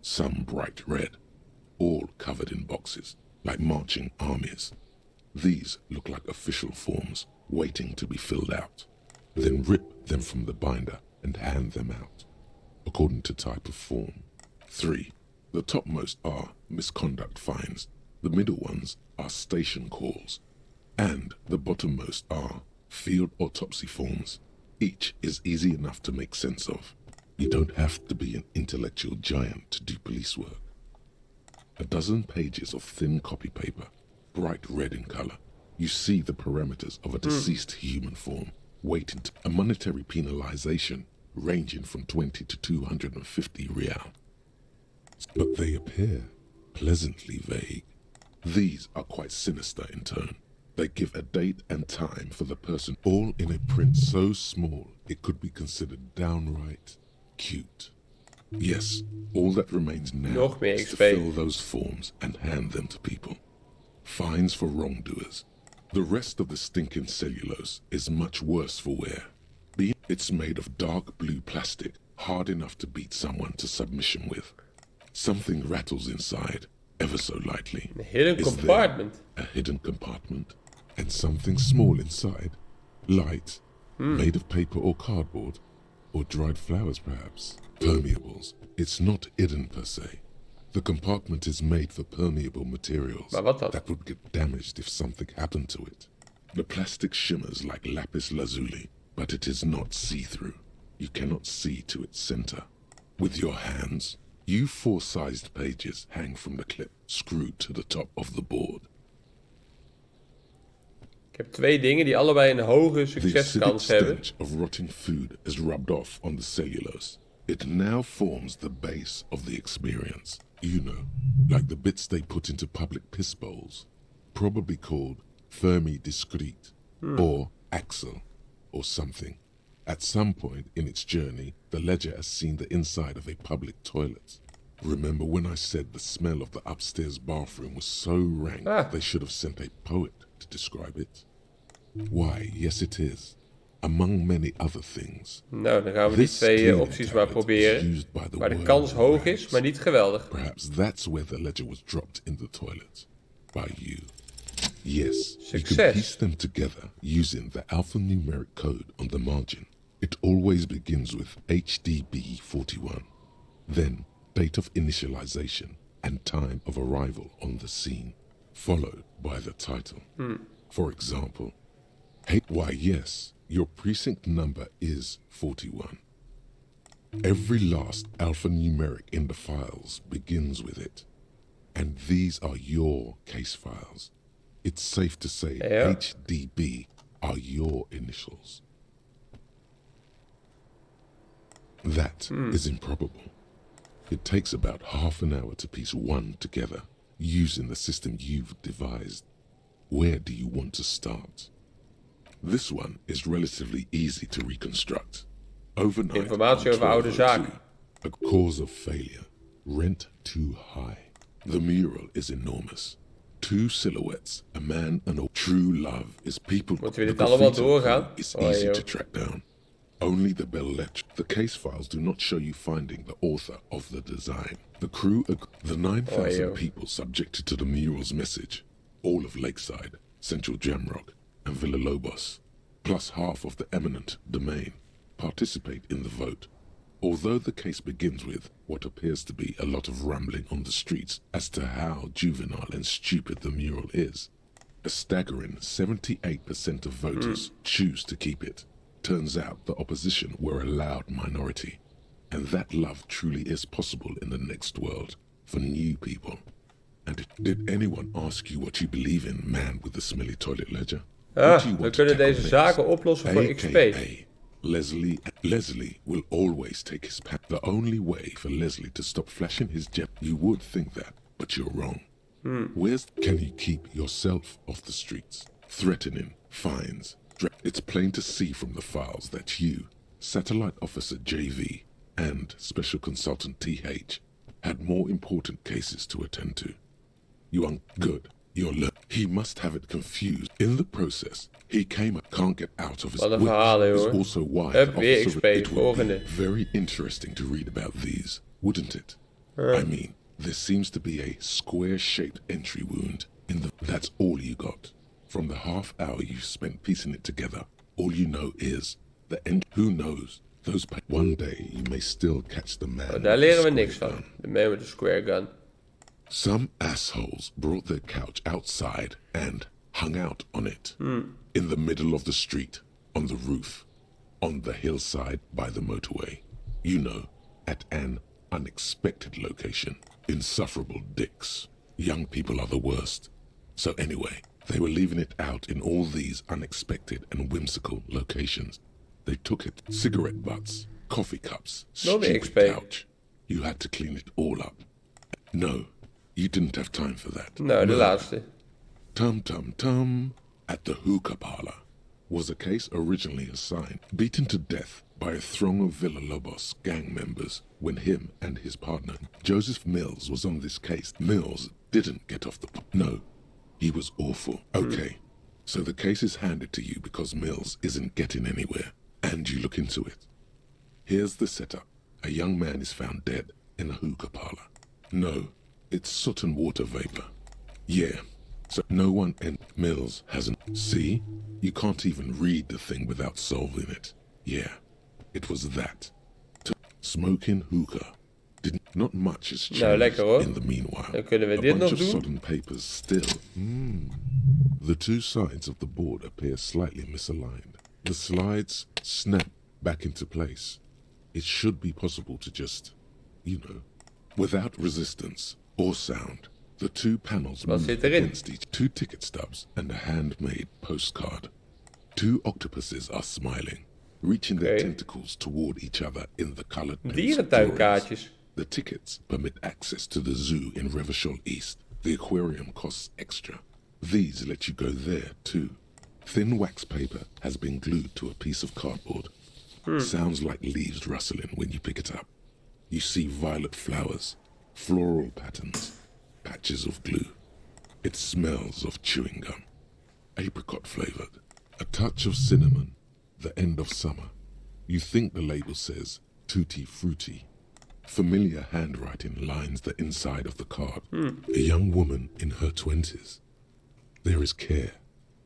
some bright red, all covered in boxes, like marching armies. These look like official forms, waiting to be filled out. Then rip them from the binder and hand them out, according to type of form. 3. The topmost are misconduct fines, the middle ones are station calls, and the bottommost are field autopsy forms. Each is easy enough to make sense of. You don't have to be an intellectual giant to do police work. A dozen pages of thin copy paper, bright red in color. You see the parameters of a deceased human form, waiting to a monetary penalization ranging from 20 to 250 real. But they appear pleasantly vague. These are quite sinister in tone. They give a date and time for the person, all in a print so small it could be considered downright cute. Yes, all that remains now Nog meer is to XP. fill those forms and hand them to people. Fines for wrongdoers. The rest of the stinking cellulose is much worse for wear. It's made of dark blue plastic, hard enough to beat someone to submission with. Something rattles inside, ever so lightly. A hidden Is compartment. there a hidden compartment? And something small inside, light, made of paper or cardboard, or dried flowers perhaps. Permeables. It's not hidden per se. The compartment is made for permeable materials Maar wat dan? that would get damaged if something happened to it. The plastic shimmers like lapis lazuli, but it is not see-through. You cannot see to its center. With your hands, you 4-sized pages hang from the clip screwed to the top of the board. Ik heb 2 dingen die allebei een hoge The acidic succeskans hebben. stench of rotting food is rubbed off on the cellulose. It now forms the base of the experience. You know, like the bits they put into public piss bowls. Probably called Fermi Discrete, or Axel, or something. At some point in its journey, the ledger has seen the inside of a public toilet. Remember when I said the smell of the upstairs bathroom was so rank they should have sent a poet to describe it? Why, yes it is. Among many other things. Nou, dan gaan we die twee opties maar proberen. Waar de kans hoog is, maar niet geweldig. Perhaps that's where the ledger was dropped in the toilet. By you. Yes, you can piece them together using the alphanumeric code on the margin. It always begins with HDB41. Then, date of initialization and time of arrival on the scene. Followed by the title. For example, why yes, your precinct number is 41. Every last alphanumeric in the files begins with it. And these are your case files. It's safe to say HDB are your initials. That is improbable. It takes about half an hour to piece one together using the system you've devised. Where do you want to start? This one is relatively easy to reconstruct. Overnight, informatie over oude zaken. A cause of failure. Rent too high. The mural is enormous. Two silhouettes, a man and a true love is people. Moeten we dit allemaal doorgaan? It's easy to track down. Only the bell ledger. The case files do not show you finding the author of the design. The crew, the 9,000 people subjected to the mural's message, all of Lakeside, Central Jamrock, and Villa Lobos, plus half of the eminent domain, participate in the vote. Although the case begins with what appears to be a lot of rambling on the streets as to how juvenile and stupid the mural is, a staggering 78% of voters choose to keep it. Turns out the opposition were a loud minority, and that love truly is possible in the next world for new people. And did anyone ask you what you believe in, man with the smelly toilet ledger? We kunnen deze zaken oplossen voor XP. Leslie will always take his path. The only way for Leslie to stop flashing his jet, you would think that, but you're wrong. Can you keep yourself off the streets? Threatening, fines. It's plain to see from the files that you, Satellite Officer JV, and Special Consultant TH had more important cases to attend to. You are good. He must have it confused. In the process, he can't get out of his which is also why the officer, it would be very interesting to read about these, wouldn't it? I mean, there seems to be a square-shaped entry wound in the... That's all you got. From the half hour you spent piecing it together, all you know is the end. Who knows? One day you may still catch the man. Daar leren we niks van. The man with the square gun. Some assholes brought their couch outside and hung out on it. In the middle of the street, on the roof, on the hillside by the motorway. You know, at an unexpected location. Insufferable dicks. Young people are the worst. So anyway, they were leaving it out in all these unexpected and whimsical locations. They took it. Cigarette butts, coffee cups, stupid couch. You had to clean it all up. No, you didn't have time for that. No, de laatste. Tum at the hookah parlor was a case originally assigned. Beaten to death by a throng of Villa Lobos gang members when him and his partner, Joseph Mills, was on this case. Mills didn't get off the... No, he was awful. Okay, so the case is handed to you because Mills isn't getting anywhere, and you look into it. Here's the setup. A young man is found dead in a hookah parlor. No, it's soot and water vapor. Yeah, so no one and Mills hasn't... See? You can't even read the thing without solving it. Yeah, it was that. Smoking hookah. Not much has changed in the meanwhile. Dan kunnen we a dit bunch nog of doen. sodden papers still. The two sides of the board appear slightly misaligned. The slides snap back into place. It should be possible to just, you know, without resistance or sound. The two panels move against each. Two ticket stubs and a handmade postcard. Two octopuses are smiling, reaching their tentacles toward each other in the colored Dierentuinkaartjes. The tickets permit access to the zoo in Revachol East. The aquarium costs extra. These let you go there too. Thin wax paper has been glued to a piece of cardboard. Sounds like leaves rustling when you pick it up. You see violet flowers, floral patterns, patches of glue. It smells of chewing gum. Apricot flavored. A touch of cinnamon, the end of summer. You think the label says tutti frutti. Familiar handwriting lines the inside of the card. A young woman in her 20s. There is care,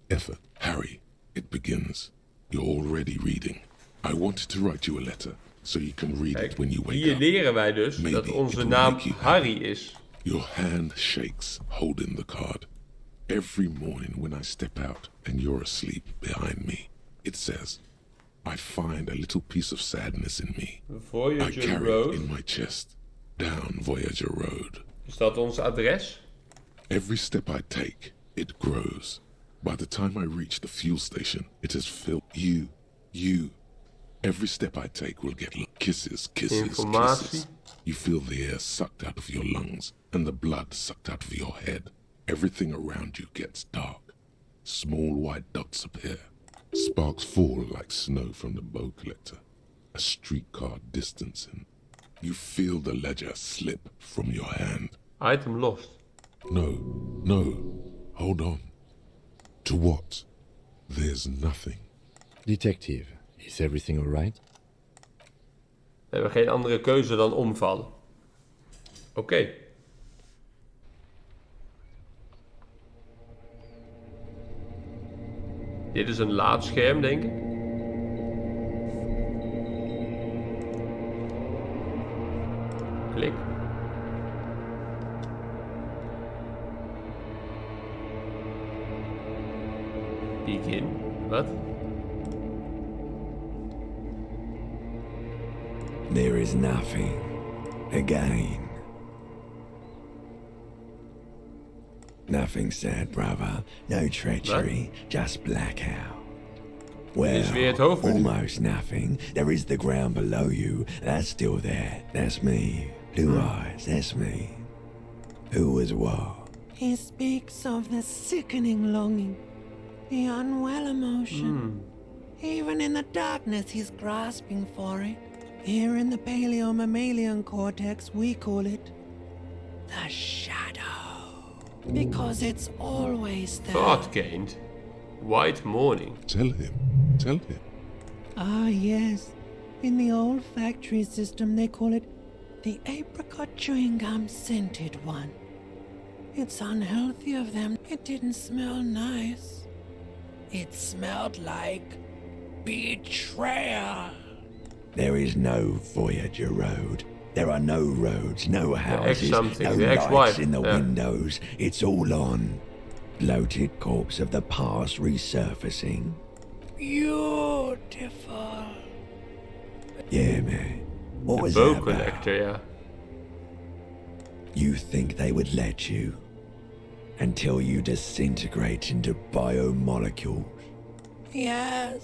effort. Harry, it begins. You're already reading. I wanted to write you a letter, so you can read it when you wake Hier up. leren wij dus Maybe dat onze it will naam make you Harry happy. is. Your hand shakes, holding the card. Every morning when I step out and you're asleep behind me, it says, I find a little piece of sadness in me. I Voyager carry Road. it in my chest, down Voyager Road. Is dat ons adres? Every step I take, it grows. By the time I reach the fuel station, it has filled you. Every step I take will get kisses. Informatie. You feel the air sucked out of your lungs and the blood sucked out of your head. Everything around you gets dark. Small white dots appear. Sparks fall like snow from the bow collector. A streetcar distancing. You feel the ledger slip from your hand. Item lost. No. Hold on. To what? There's nothing. Detective, is everything alright? We hebben geen andere keuze dan omvallen. Oké. Dit is een laadscherm, denk ik. Klik. Begin. Wat? There is nothing. Again. Nothing sad, brother. No treachery. Just blackout. Is weer het hoofdmenu. Almost nothing. There is the ground below you. That's still there. That's me. Blue eyes. That's me. Who was what? He speaks of the sickening longing, the unwell emotion. Even in the darkness, he's grasping for it. Here in the paleo-mammalian cortex, we call it the shadow. Because it's always there. Thought gained. White morning. Tell him. Ah, yes. In the old factory system, they call it the apricot chewing gum scented one. It's unhealthy of them. It didn't smell nice. It smelled like betrayal. There is no Voyager Road. There are no roads, no houses, no the lights in the windows. It's all on. Bloated corpse of the past resurfacing. Beautiful. Yeah, man. What was bow that collector, about? You think they would let you? Until you disintegrate into biomolecules? Yes.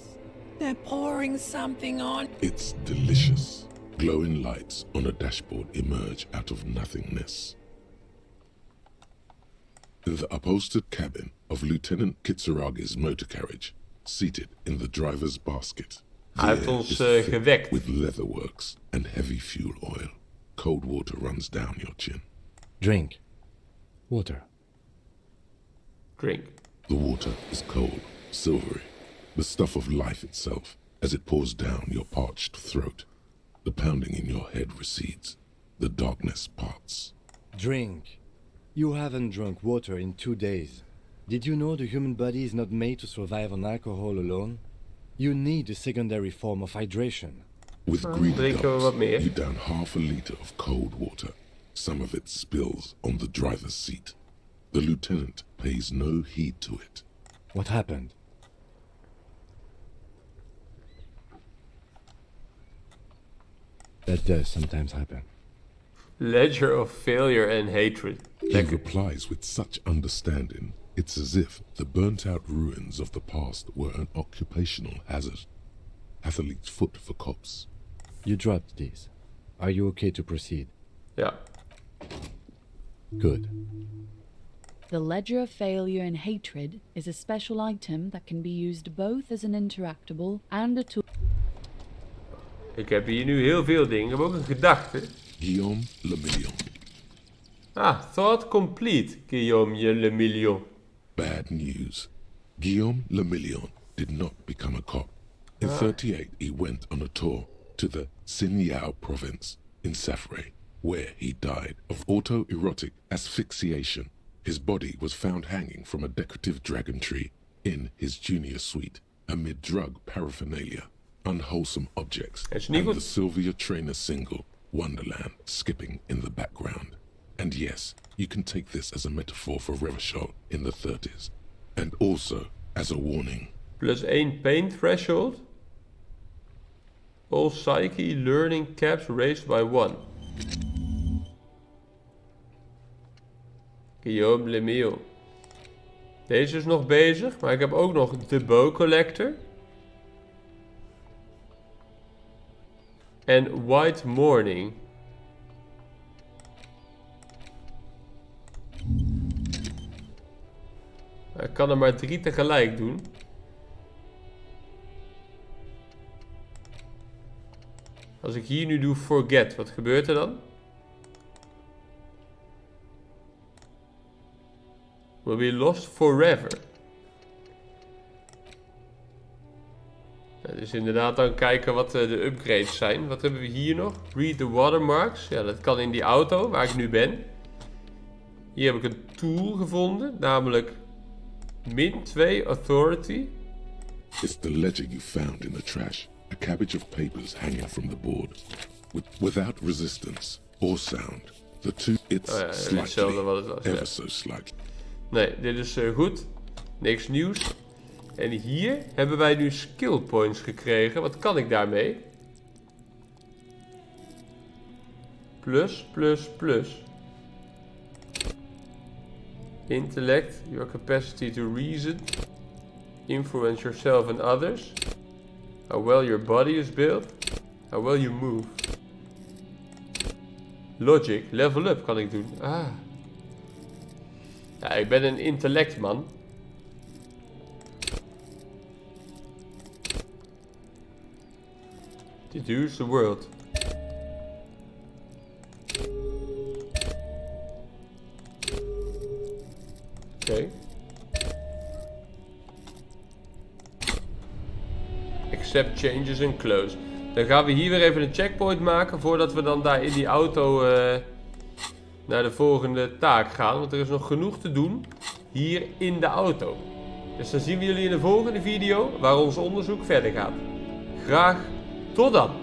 They're pouring something on. It's delicious. Glowing lights on a dashboard emerge out of nothingness. In the upholstered cabin of Lieutenant Kitsuragi's motor carriage, seated in the driver's basket, the Hij heeft air ons is thick gewekt. with leatherworks and heavy fuel oil. Cold water runs down your chin. Drink. Water. Drink. The water is cold, silvery, the stuff of life itself as it pours down your parched throat. The pounding in your head recedes. The darkness parts. Drink. You haven't drunk water in 2 days. Did you know the human body is not made to survive on alcohol alone? You need a secondary form of hydration. With greedy drinken we wat gulps, meer. you down half a liter of cold water. Some of it spills on the driver's seat. The lieutenant pays no heed to it. What happened? That does sometimes happen. Ledger of failure and hatred. He replies with such understanding, it's as if the burnt-out ruins of the past were an occupational hazard. Athlete's foot for cops. You dropped these. Are you okay to proceed? Ja. Good. The Ledger of Failure and Hatred is a special item that can be used both as an interactable and a tool. Ik heb hier nu heel veel dingen. Ik heb ook een gedachte. Guillaume Le Million. Ah, thought complete, Guillaume Le Million. Bad news. Guillaume Le Million did not become a cop. In 38, he went on a tour to the Sinyao province in Safre, where he died of autoerotic asphyxiation. His body was found hanging from a decorative dragon tree in his junior suite, amid drug paraphernalia, unwholesome objects, and the Sylvia Trainer single, Wonderland, skipping in the background. And yes, you can take this as a metaphor for Revachol in the 30s, and also as a warning. +1 pain threshold. All psyche learning caps raised by 1. Guillaume Lemieux. Deze is nog bezig, maar ik heb ook nog de Bow Collector. En White Morning. Ik kan er maar 3 tegelijk doen. Als ik hier nu doe forget, wat gebeurt er dan? Will be lost forever. Ja, dus inderdaad dan kijken wat de upgrades zijn. Wat hebben we hier nog? Read the watermarks. Ja, dat kan in die auto waar ik nu ben. Hier heb ik een tool gevonden, namelijk -2 authority. It's the ledger you found in the trash. A cabbage of papers hanging from the board. Without resistance or sound. The two, it's slightly, ever so slightly. Nee, dit is goed. Niks nieuws. En hier hebben wij nu skill points gekregen. Wat kan ik daarmee? Plus. Intellect, your capacity to reason. Influence yourself and others. How well your body is built. How well you move. Logic, level up kan ik doen. Ah. Ja, ik ben een intellectman. Deduce the world. Oké. Accept changes and close. Dan gaan we hier weer even een checkpoint maken voordat we dan daar in die auto naar de volgende taak gaan. Want er is nog genoeg te doen hier in de auto. Dus dan zien we jullie in de volgende video waar ons onderzoek verder gaat. Graag tot dan!